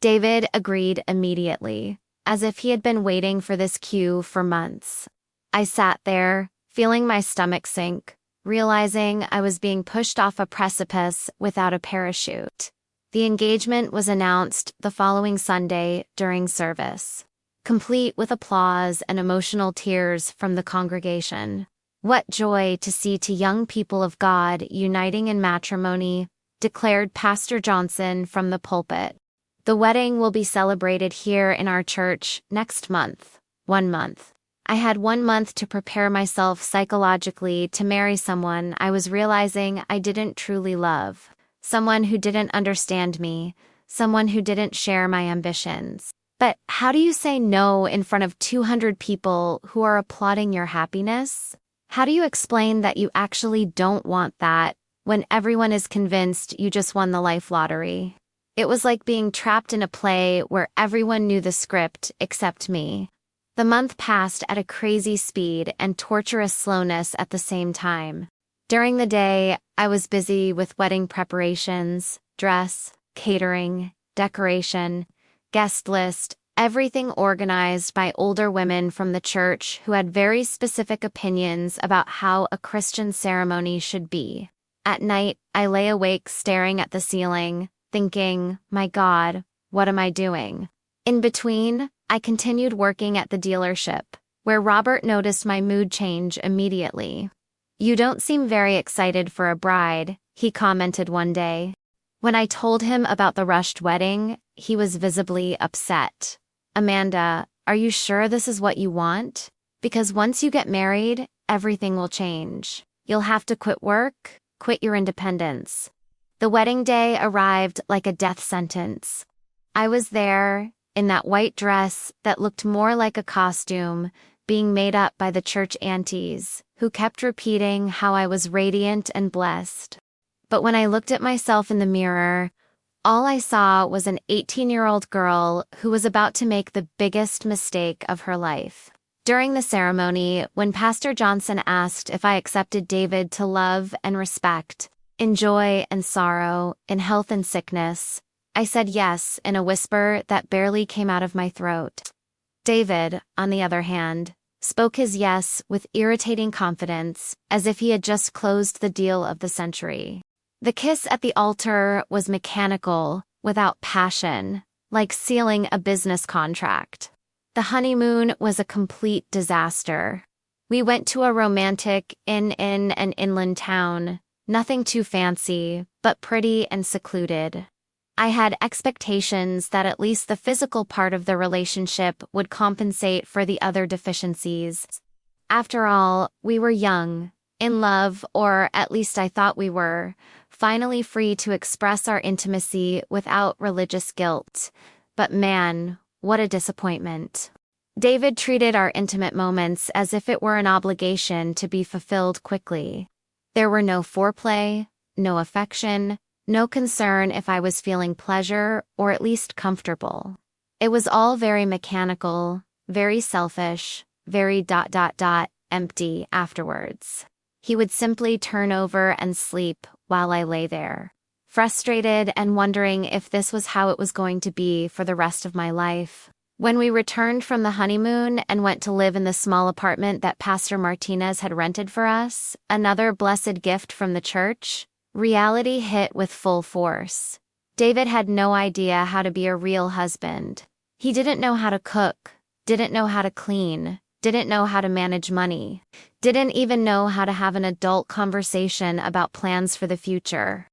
David agreed immediately, as if he had been waiting for this cue for months. I sat there, feeling my stomach sink, realizing I was being pushed off a precipice without a parachute. The engagement was announced the following Sunday during service, complete with applause and emotional tears from the congregation. "What joy to see two young people of God uniting in matrimony," declared Pastor Johnson from the pulpit. "The wedding will be celebrated here in our church next month." 1 month. I had 1 month to prepare myself psychologically to marry someone I was realizing I didn't truly love. Someone who didn't understand me, someone who didn't share my ambitions. But how do you say no in front of 200 people who are applauding your happiness? How do you explain that you actually don't want that when everyone is convinced you just won the life lottery? It was like being trapped in a play where everyone knew the script except me. The month passed at a crazy speed and torturous slowness at the same time. During the day, I was busy with wedding preparations, dress, catering, decoration, guest list, everything organized by older women from the church who had very specific opinions about how a Christian ceremony should be. At night, I lay awake staring at the ceiling, thinking, my God, what am I doing? In between, I continued working at the dealership, where Robert noticed my mood change immediately. "You don't seem very excited for a bride," he commented one day. When I told him about the rushed wedding, he was visibly upset. "Amanda, are you sure this is what you want? Because once you get married, everything will change. You'll have to quit work, quit your independence." The wedding day arrived like a death sentence. I was there, in that white dress that looked more like a costume, being made up by the church aunties, who kept repeating how I was radiant and blessed. But when I looked at myself in the mirror, all I saw was an 18-year-old girl who was about to make the biggest mistake of her life. During the ceremony, when Pastor Johnson asked if I accepted David to love and respect, in joy and sorrow, in health and sickness, I said yes in a whisper that barely came out of my throat. David, on the other hand, spoke his yes with irritating confidence, as if he had just closed the deal of the century. The kiss at the altar was mechanical, without passion, like sealing a business contract. The honeymoon was a complete disaster. We went to a romantic in an inland town, nothing too fancy, but pretty and secluded. I had expectations that at least the physical part of the relationship would compensate for the other deficiencies. After all, we were young, in love, or at least I thought we were, finally free to express our intimacy without religious guilt. But man, what a disappointment. David treated our intimate moments as if it were an obligation to be fulfilled quickly. There were no foreplay, no affection, no concern if I was feeling pleasure or at least comfortable. It was all very mechanical, very selfish, very empty afterwards. He would simply turn over and sleep while I lay there. frustrated and wondering if this was how it was going to be for the rest of my life. When we returned from the honeymoon and went to live in the small apartment that Pastor Martinez had rented for us, another blessed gift from the church, reality hit with full force. David had no idea how to be a real husband. He didn't know how to cook, didn't know how to clean, didn't know how to manage money, didn't even know how to have an adult conversation about plans for the future.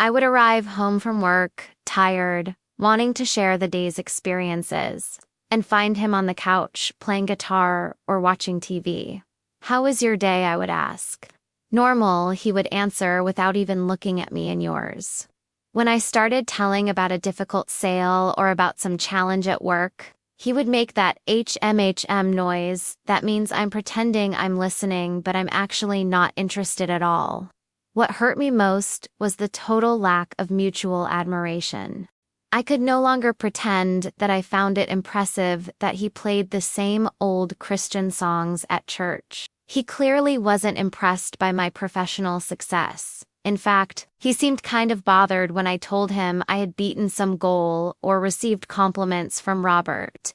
I would arrive home from work, tired, wanting to share the day's experiences, and find him on the couch, playing guitar or watching TV. "How was your day?" I would ask. "Normal," he would answer without even looking at me. "And yours?" When I started telling about a difficult sale or about some challenge at work, he would make that HMHM noise. That means I'm pretending I'm listening, but I'm actually not interested at all. What hurt me most was the total lack of mutual admiration. I could no longer pretend that I found it impressive that he played the same old Christian songs at church. He clearly wasn't impressed by my professional success. In fact, he seemed kind of bothered when I told him I had beaten some goal or received compliments from Robert.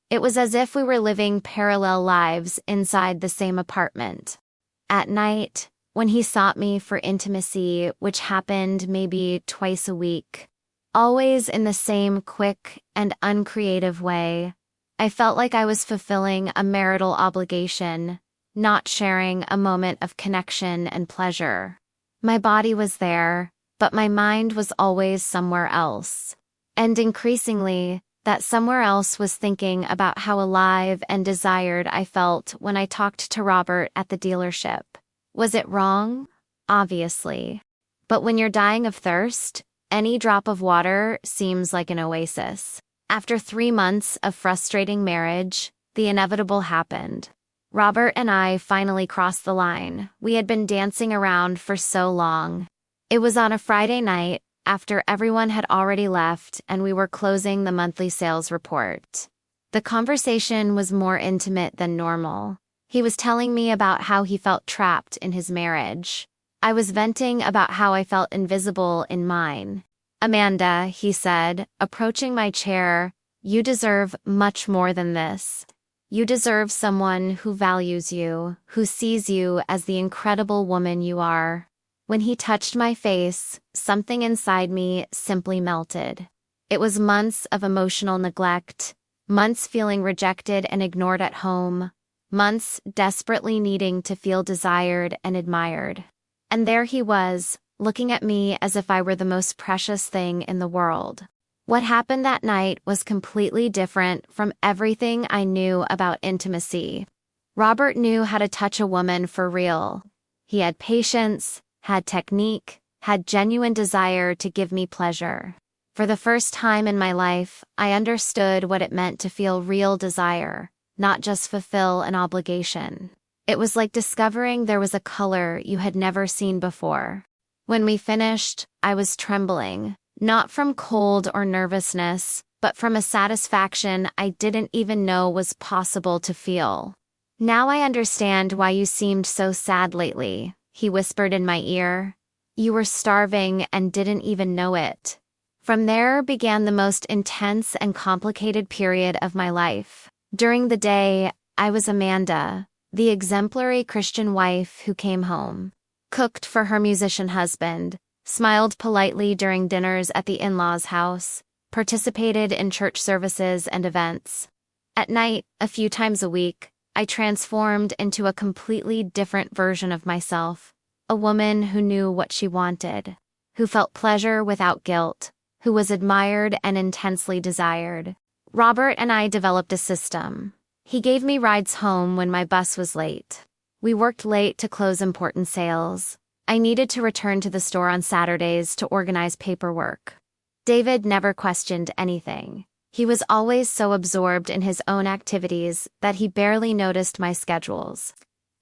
It was as if we were living parallel lives inside the same apartment. At night, when he sought me for intimacy, which happened maybe twice a week, always in the same quick and uncreative way, I felt like I was fulfilling a marital obligation, not sharing a moment of connection and pleasure. My body was there, but my mind was always somewhere else. And increasingly, that somewhere else was thinking about how alive and desired I felt when I talked to Robert at the dealership. Was it wrong? Obviously. But when you're dying of thirst, any drop of water seems like an oasis. After 3 months of frustrating marriage, the inevitable happened. Robert and I finally crossed the line. We had been dancing around for so long. It was on a Friday night, after everyone had already left and we were closing the monthly sales report. The conversation was more intimate than normal. He was telling me about how he felt trapped in his marriage. I was venting about how I felt invisible in mine. "Amanda," he said, approaching my chair, "you deserve much more than this. You deserve someone who values you, who sees you as the incredible woman you are." When he touched my face, something inside me simply melted. It was months of emotional neglect, months feeling rejected and ignored at home, months desperately needing to feel desired and admired. And there he was, looking at me as if I were the most precious thing in the world. What happened that night was completely different from everything I knew about intimacy. Robert knew how to touch a woman for real. He had patience, had technique, had genuine desire to give me pleasure. For the first time in my life, I understood what it meant to feel real desire, not just fulfill an obligation. It was like discovering there was a color you had never seen before. When we finished, I was trembling. Not from cold or nervousness, but from a satisfaction I didn't even know was possible to feel. "Now I understand why you seemed so sad lately," he whispered in my ear. "You were starving and didn't even know it." From there began the most intense and complicated period of my life. During the day, I was Amanda, the exemplary Christian wife who came home, cooked for her musician husband, smiled politely during dinners at the in-laws' house, participated in church services and events. At night, a few times a week, I transformed into a completely different version of myself, a woman who knew what she wanted, who felt pleasure without guilt, who was admired and intensely desired. Robert and I developed a system. He gave me rides home when my bus was late. We worked late to close important sales. I needed to return to the store on Saturdays to organize paperwork. David never questioned anything. He was always so absorbed in his own activities that he barely noticed my schedules.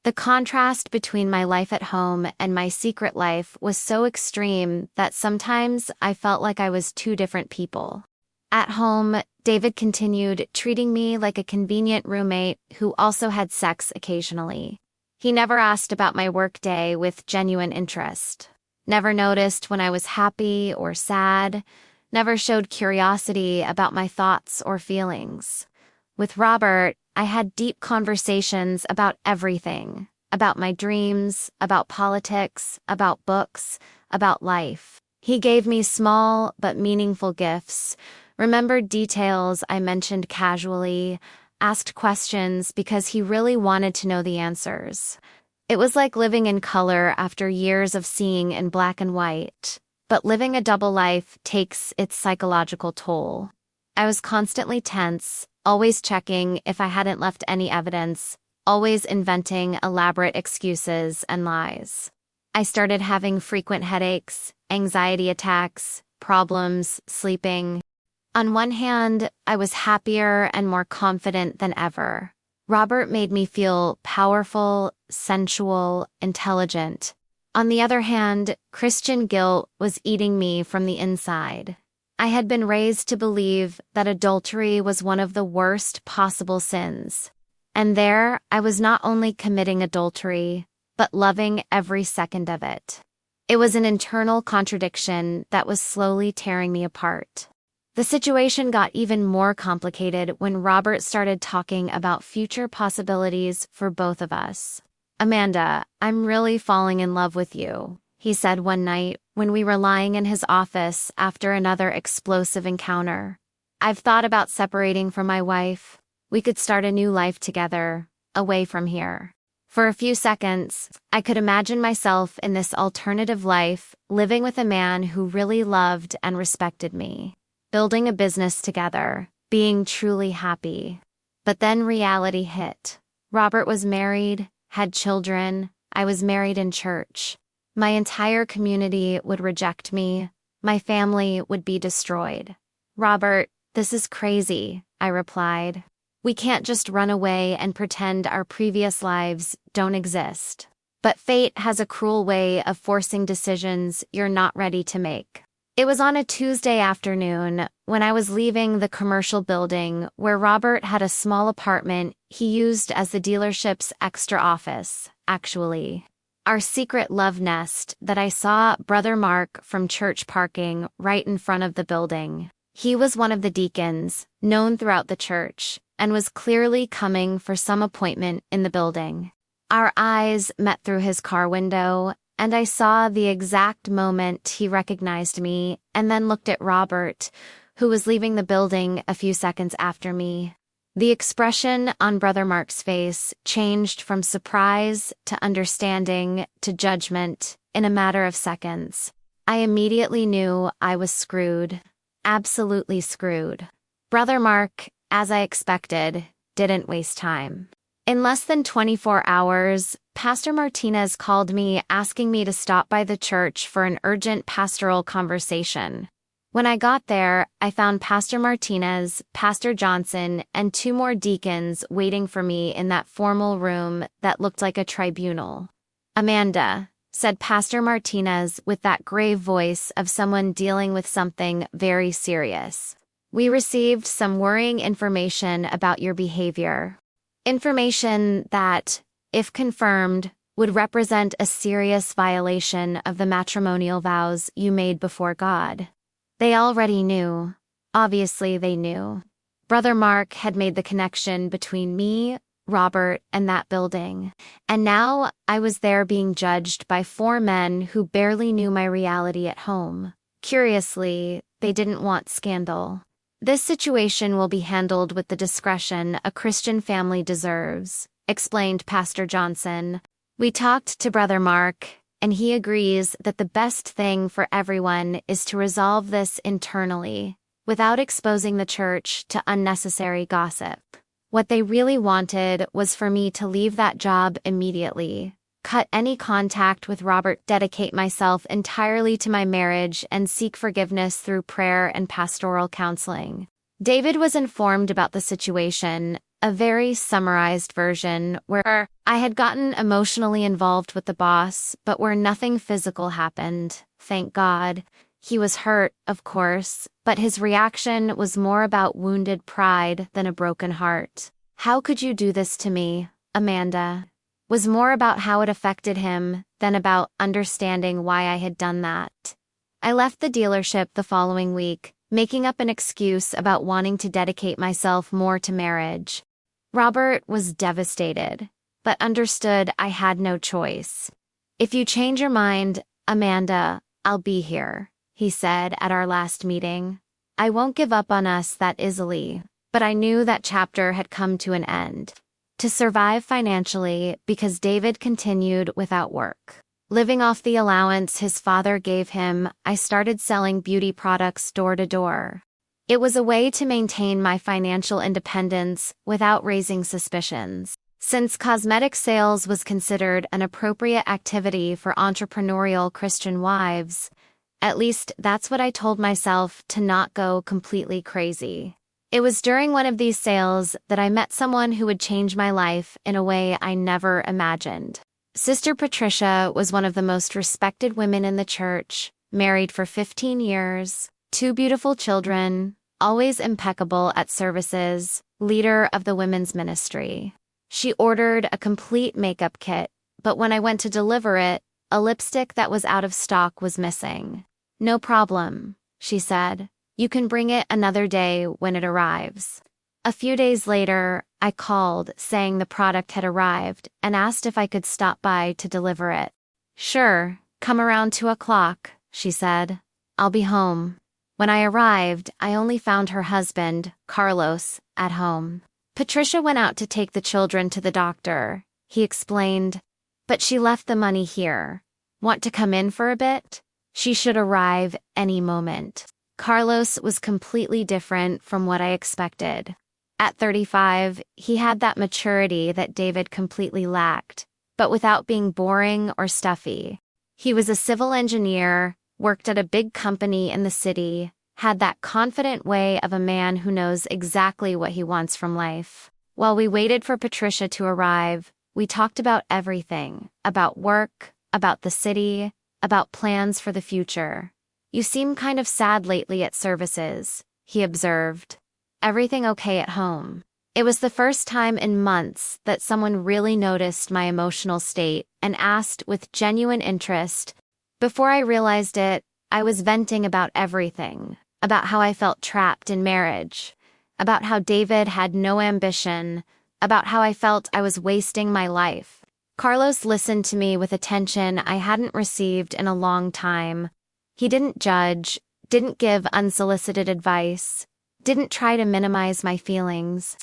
The contrast between my life at home and my secret life was so extreme that sometimes I felt like I was two different people. At home, David continued treating me like a convenient roommate who also had sex occasionally. He never asked about my workday with genuine interest. never noticed when I was happy or sad, never showed curiosity about my thoughts or feelings. With Robert, I had deep conversations about everything, about my dreams, about politics, about books, about life. He gave me small but meaningful gifts, remembered details I mentioned casually, asked questions because he really wanted to know the answers. It was like living in color after years of seeing in black and white, but living a double life takes its psychological toll. I was constantly tense, always checking if I hadn't left any evidence, always inventing elaborate excuses and lies. I started having frequent headaches, anxiety attacks, problems sleeping. On one hand, I was happier and more confident than ever. Robert made me feel powerful, sensual, intelligent. On the other hand, Christian guilt was eating me from the inside. I had been raised to believe that adultery was one of the worst possible sins. And there, I was not only committing adultery, but loving every second of it. It was an internal contradiction that was slowly tearing me apart. The situation got even more complicated when Robert started talking about future possibilities for both of us. "Amanda, I'm really falling in love with you," he said one night when we were lying in his office after another explosive encounter. "I've thought about separating from my wife. We could start a new life together, away from here." For a few seconds, I could imagine myself in this alternative life, living with a man who really loved and respected me, building a business together, being truly happy. But then reality hit. Robert was married, had children, I was married in church. My entire community would reject me, my family would be destroyed. "Robert, this is crazy," I replied. "We can't just run away and pretend our previous lives don't exist. But fate has a cruel way of forcing decisions you're not ready to make." It was on a Tuesday afternoon when I was leaving the commercial building where Robert had a small apartment he used as the dealership's extra office, actually. Our secret love nest that I saw Brother Mark from church parking right in front of the building. He was one of the deacons, known throughout the church, and was clearly coming for some appointment in the building. Our eyes met through his car window, and I saw the exact moment he recognized me and then looked at Robert, who was leaving the building a few seconds after me. The expression on Brother Mark's face changed from surprise to understanding to judgment in a matter of seconds. I immediately knew I was screwed. Absolutely screwed. Brother Mark, as I expected, didn't waste time. In less than 24 hours, Pastor Martinez called me asking me to stop by the church for an urgent pastoral conversation. When I got there, I found Pastor Martinez, Pastor Johnson, and 2 more deacons waiting for me in that formal room that looked like a tribunal. "Amanda," said Pastor Martinez with that grave voice of someone dealing with something very serious. "We received some worrying information about your behavior. Information that, if confirmed, would represent a serious violation of the matrimonial vows you made before God." They already knew. Obviously, they knew. Brother Mark had made the connection between me, Robert, and that building. And now I was there being judged by 4 men who barely knew my reality at home. Curiously, they didn't want scandal. "This situation will be handled with the discretion a Christian family deserves," explained Pastor Johnson. "We talked to Brother Mark, and he agrees that the best thing for everyone is to resolve this internally, without exposing the church to unnecessary gossip." What they really wanted was for me to leave that job immediately, cut any contact with Robert, dedicate myself entirely to my marriage, and seek forgiveness through prayer and pastoral counseling. David was informed about the situation, a very summarized version where I had gotten emotionally involved with the boss, but where nothing physical happened, thank God. He was hurt, of course, but his reaction was more about wounded pride than a broken heart. "How could you do this to me, Amanda?" was more about how it affected him than about understanding why I had done that. I left the dealership the following week, making up an excuse about wanting to dedicate myself more to marriage. Robert was devastated, but understood I had no choice. "If you change your mind, Amanda, I'll be here," he said at our last meeting. I won't give up on us that easily, but I knew that chapter had come to an end. To survive financially, because David continued without work, living off the allowance his father gave him, I started selling beauty products door to door. It was a way to maintain my financial independence without raising suspicions. Since cosmetic sales was considered an appropriate activity for entrepreneurial Christian wives, at least that's what I told myself to not go completely crazy. It was during one of these sales that I met someone who would change my life in a way I never imagined. Sister Patricia was one of the most respected women in the church, married for 15 years, 2 beautiful children, always impeccable at services, leader of the women's ministry. She ordered a complete makeup kit, but when I went to deliver it, a lipstick that was out of stock was missing. "No problem," she said. "You can bring it another day when it arrives." A few days later, I called saying the product had arrived and asked if I could stop by to deliver it. "Sure, come around 2 o'clock," she said. "I'll be home." When I arrived, I only found her husband, Carlos, at home. "Patricia went out to take the children to the doctor," he explained, "but she left the money here. Want to come in for a bit? She should arrive any moment." Carlos was completely different from what I expected. At 35, he had that maturity that David completely lacked, but without being boring or stuffy. He was a civil engineer, worked at a big company in the city, had that confident way of a man who knows exactly what he wants from life. While we waited for Patricia to arrive, we talked about everything, about work, about the city, about plans for the future. "You seem kind of sad lately at services," he observed. "Everything okay at home?" It was the first time in months that someone really noticed my emotional state and asked with genuine interest. Before I realized it, I was venting about everything, about how I felt trapped in marriage, about how David had no ambition, about how I felt I was wasting my life. Carlos listened to me with attention I hadn't received in a long time. He didn't judge, didn't give unsolicited advice, didn't try to minimize my feelings.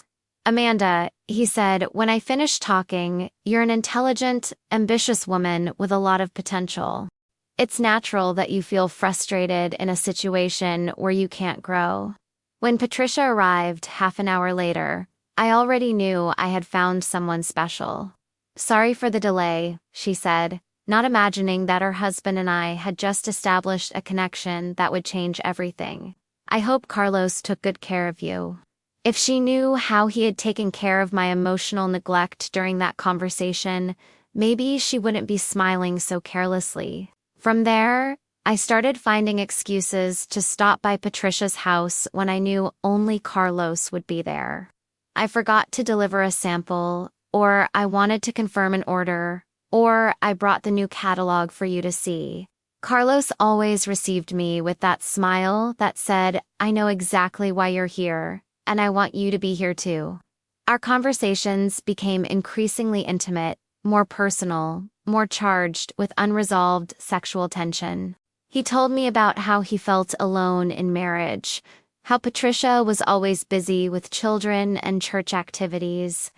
"Amanda," he said, "when I finished talking, you're an intelligent, ambitious woman with a lot of potential. It's natural that you feel frustrated in a situation where you can't grow." When Patricia arrived half an hour later, I already knew I had found someone special. "Sorry for the delay," she said, not imagining that her husband and I had just established a connection that would change everything. "I hope Carlos took good care of you." If she knew how he had taken care of my emotional neglect during that conversation, maybe she wouldn't be smiling so carelessly. From there, I started finding excuses to stop by Patricia's house when I knew only Carlos would be there. I forgot to deliver a sample, or I wanted to confirm an order, or I brought the new catalog for you to see. Carlos always received me with that smile that said, "I know exactly why you're here, and I want you to be here too." Our conversations became increasingly intimate, more personal, more charged with unresolved sexual tension. He told me about how he felt alone in marriage, how Patricia was always busy with children and church activities,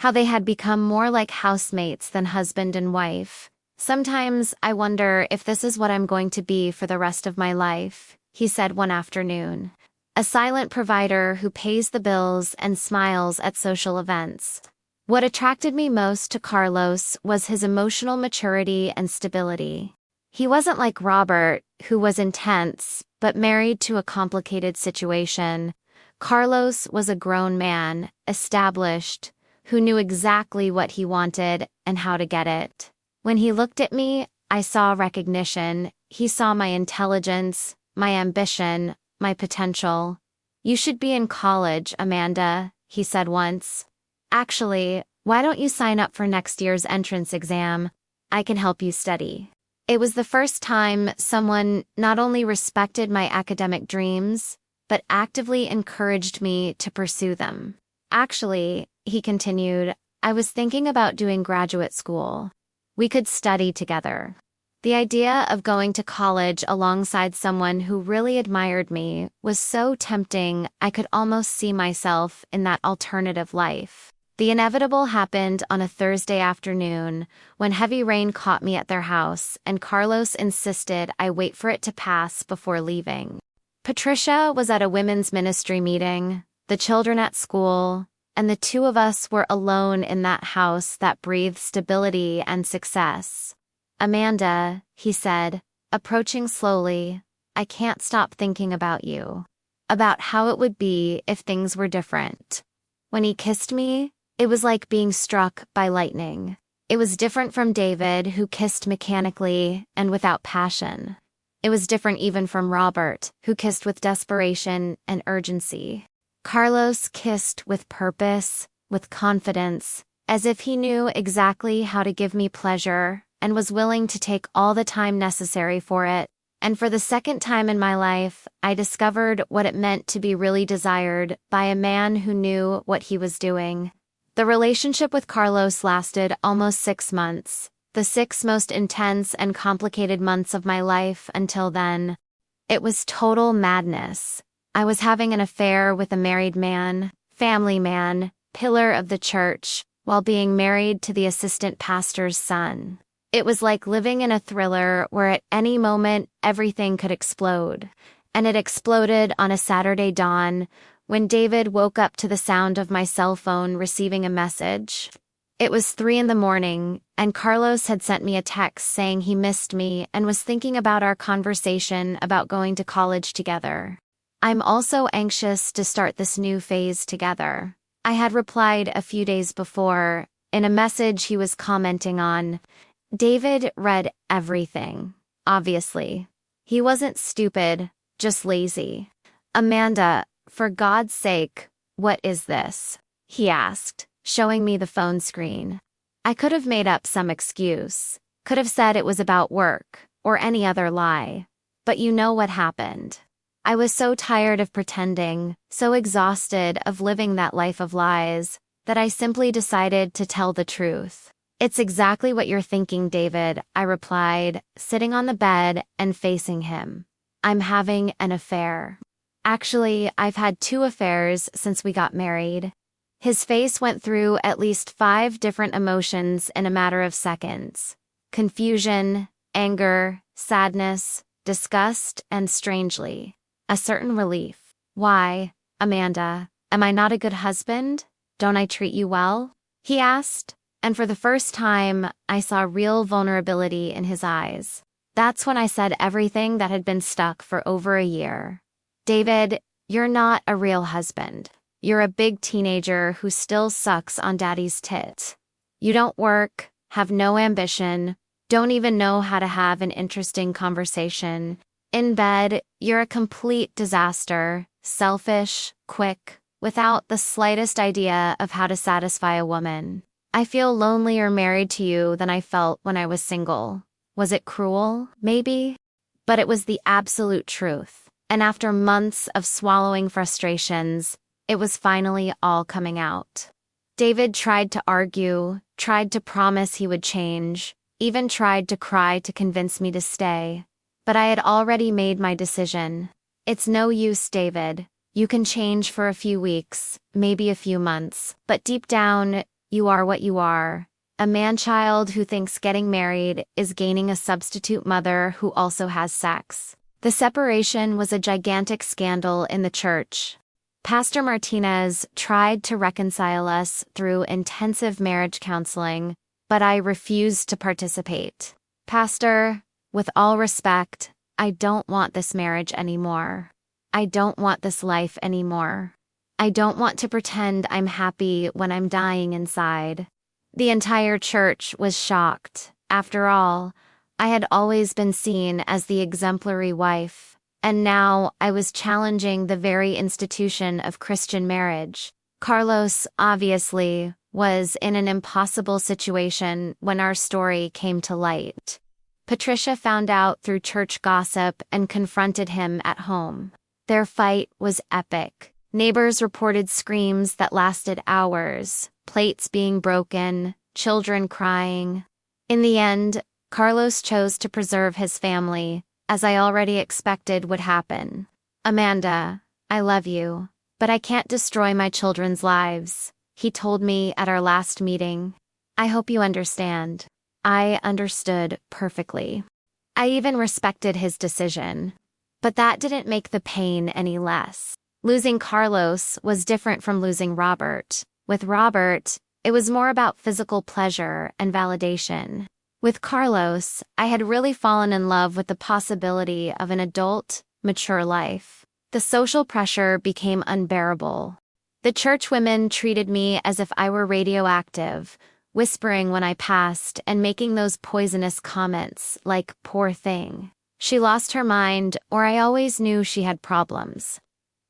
how they had become more like housemates than husband and wife. "Sometimes I wonder if this is what I'm going to be for the rest of my life," he said one afternoon. A silent provider who pays the bills and smiles at social events. What attracted me most to Carlos was his emotional maturity and stability. He wasn't like Robert, who was intense, but married to a complicated situation. Carlos was a grown man, established, who knew exactly what he wanted and how to get it. When he looked at me, I saw recognition. He saw my intelligence, my ambition, my potential. "You should be in college, Amanda," he said once. "Actually, Why don't you sign up for next year's entrance exam? I can help you study. It was the first time someone not only respected my academic dreams, but actively encouraged me to pursue them. Actually, he continued, I was thinking about doing graduate school. We could study together. The idea of going to college alongside someone who really admired me was so tempting I could almost see myself in that alternative life. The inevitable happened on a Thursday afternoon when heavy rain caught me at their house and Carlos insisted I wait for it to pass before leaving. Patricia was at a women's ministry meeting, the children at school, and the two of us were alone in that house that breathed stability and success. Amanda, he said, approaching slowly, I can't stop thinking about you. About how it would be if things were different. When he kissed me, it was like being struck by lightning. It was different from David, who kissed mechanically and without passion. It was different even from Robert, who kissed with desperation and urgency. Carlos kissed with purpose, with confidence, as if he knew exactly how to give me pleasure and was willing to take all the time necessary for it. And for the second time in my life, I discovered what it meant to be really desired by a man who knew what he was doing. The relationship with Carlos lasted almost 6 months, the 6 most intense and complicated months of my life until then. It was total madness. I was having an affair with a married man, family man, pillar of the church, while being married to the assistant pastor's son. It was like living in a thriller where at any moment everything could explode. And it exploded on a Saturday dawn when David woke up to the sound of my cell phone receiving a message. It was 3 a.m, and Carlos had sent me a text saying he missed me and was thinking about our conversation about going to college together. I'm also anxious to start this new phase together. I had replied a few days before, in a message he was commenting on. David read everything, obviously. He wasn't stupid, just lazy. Amanda, for God's sake, what is this? He asked, showing me the phone screen. I could have made up some excuse, could have said it was about work, or any other lie. But you know what happened. I was so tired of pretending, so exhausted of living that life of lies, that I simply decided to tell the truth. It's exactly what you're thinking, David, I replied, sitting on the bed and facing him. I'm having an affair. Actually, I've had 2 affairs since we got married. His face went through at least 5 different emotions in a matter of seconds. Confusion, anger, sadness, disgust, and strangely, a certain relief. Why, Amanda, am I not a good husband? Don't I treat you well? He asked, and for the first time, I saw real vulnerability in his eyes. That's when I said everything that had been stuck for over a year. David, you're not a real husband. You're a big teenager who still sucks on daddy's tit. You don't work, have no ambition, don't even know how to have an interesting conversation. In bed, you're a complete disaster, selfish, quick, without the slightest idea of how to satisfy a woman. I feel lonelier married to you than I felt when I was single. Was it cruel? Maybe. But it was the absolute truth. And after months of swallowing frustrations, it was finally all coming out. David tried to argue, tried to promise he would change, even tried to cry to convince me to stay. But I had already made my decision. It's no use, David. You can change for a few weeks, maybe a few months, but deep down, you are what you are. A man-child who thinks getting married is gaining a substitute mother who also has sex. The separation was a gigantic scandal in the church. Pastor Martinez tried to reconcile us through intensive marriage counseling, but I refused to participate. Pastor, with all respect, I don't want this marriage anymore. I don't want this life anymore. I don't want to pretend I'm happy when I'm dying inside. The entire church was shocked. After all, I had always been seen as the exemplary wife, and now I was challenging the very institution of Christian marriage. Carlos, obviously, was in an impossible situation when our story came to light. Patricia found out through church gossip and confronted him at home. Their fight was epic. Neighbors reported screams that lasted hours, plates being broken, children crying. In the end, Carlos chose to preserve his family, as I already expected would happen. "Amanda, I love you, but I can't destroy my children's lives," he told me at our last meeting. "I hope you understand." I understood perfectly. I even respected his decision. But that didn't make the pain any less. Losing Carlos was different from losing Robert. With Robert, it was more about physical pleasure and validation. With Carlos, I had really fallen in love with the possibility of an adult, mature life. The social pressure became unbearable. The church women treated me as if I were radioactive, whispering when I passed and making those poisonous comments like, "Poor thing. She lost her mind," or I always knew she had problems.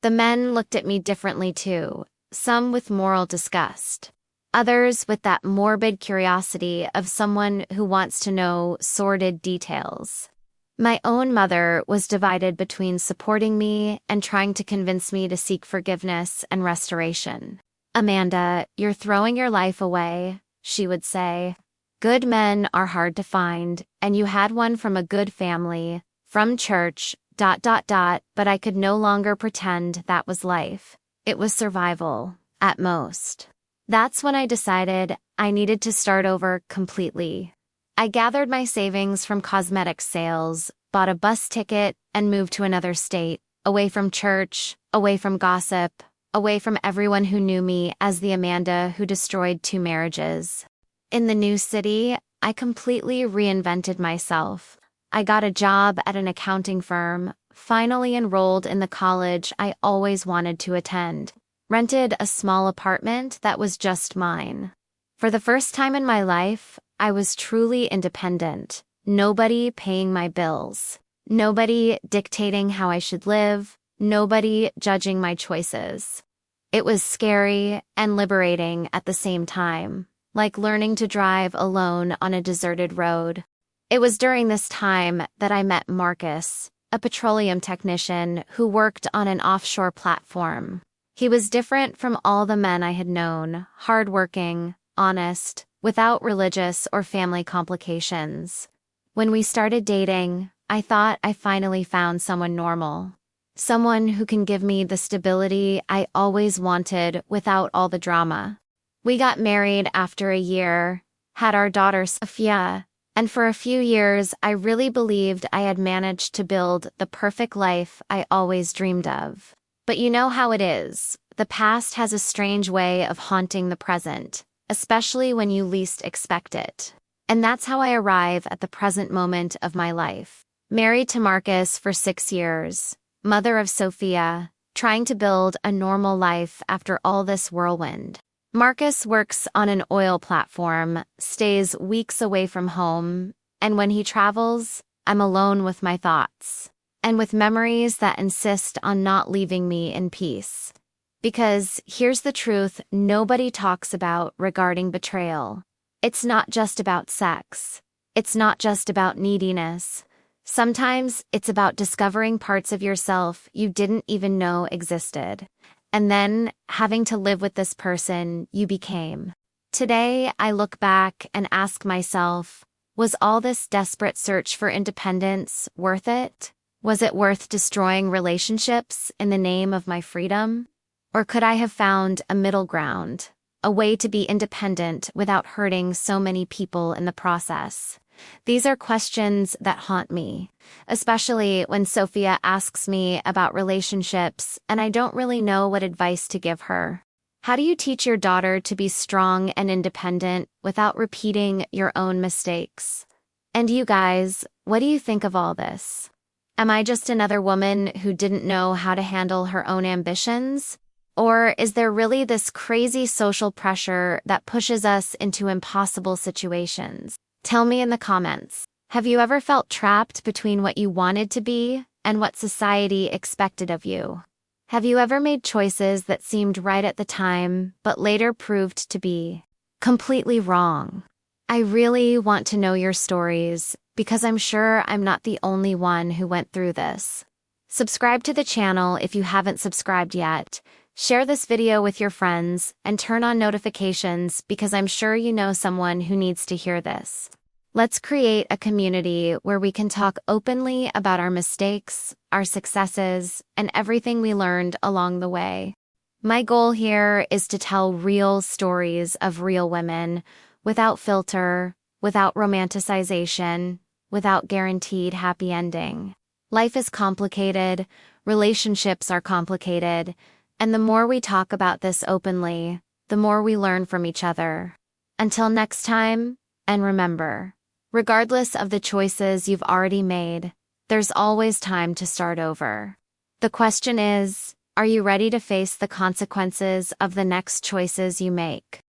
The men looked at me differently too, some with moral disgust. Others with that morbid curiosity of someone who wants to know sordid details. My own mother was divided between supporting me and trying to convince me to seek forgiveness and restoration. "Amanda, you're throwing your life away," she would say. "Good men are hard to find, and you had one from a good family, from church, ... But I could no longer pretend that was life. It was survival, at most." That's when I decided I needed to start over completely. I gathered my savings from cosmetic sales, bought a bus ticket, and moved to another state, away from church, away from gossip, away from everyone who knew me as the Amanda who destroyed 2 marriages. In the new city, I completely reinvented myself. I got a job at an accounting firm, finally enrolled in the college I always wanted to attend, rented a small apartment that was just mine. For the first time in my life, I was truly independent, nobody paying my bills, nobody dictating how I should live, nobody judging my choices. It was scary and liberating at the same time, like learning to drive alone on a deserted road. It was during this time that I met Marcus, a petroleum technician who worked on an offshore platform. He was different from all the men I had known, hardworking, honest, without religious or family complications. When we started dating, I thought I finally found someone normal. Someone who can give me the stability I always wanted without all the drama. We got married after a year, had our daughter Sophia, and for a few years I really believed I had managed to build the perfect life I always dreamed of. But you know how it is. The past has a strange way of haunting the present, especially when you least expect it. And that's how I arrive at the present moment of my life. Married to Marcus for 6 years, mother of Sophia, trying to build a normal life after all this whirlwind. Marcus works on an oil platform, stays weeks away from home, and when he travels, I'm alone with my thoughts, and with memories that insist on not leaving me in peace. Because here's the truth nobody talks about regarding betrayal. It's not just about sex. It's not just about neediness. Sometimes it's about discovering parts of yourself you didn't even know existed. And then having to live with this person you became. Today, I look back and ask myself, was all this desperate search for independence worth it? Was it worth destroying relationships in the name of my freedom? Or could I have found a middle ground, a way to be independent without hurting so many people in the process? These are questions that haunt me, especially when Sophia asks me about relationships and I don't really know what advice to give her. How do you teach your daughter to be strong and independent without repeating your own mistakes? And you guys, what do you think of all this? Am I just another woman who didn't know how to handle her own ambitions? Or is there really this crazy social pressure that pushes us into impossible situations? Tell me in the comments. Have you ever felt trapped between what you wanted to be and what society expected of you? Have you ever made choices that seemed right at the time, but later proved to be Completely wrong. I really want to know your stories because I'm sure I'm not the only one who went through this. Subscribe to the channel if you haven't subscribed yet. Share this video with your friends and turn on notifications because I'm sure you know someone who needs to hear this. Let's create a community where we can talk openly about our mistakes, our successes, and everything we learned along the way. My goal here is to tell real stories of real women, without filter, without romanticization, without guaranteed happy ending. Life is complicated, relationships are complicated, and the more we talk about this openly, the more we learn from each other. Until next time, and remember, regardless of the choices you've already made, there's always time to start over. The question is, are you ready to face the consequences of the next choices you make?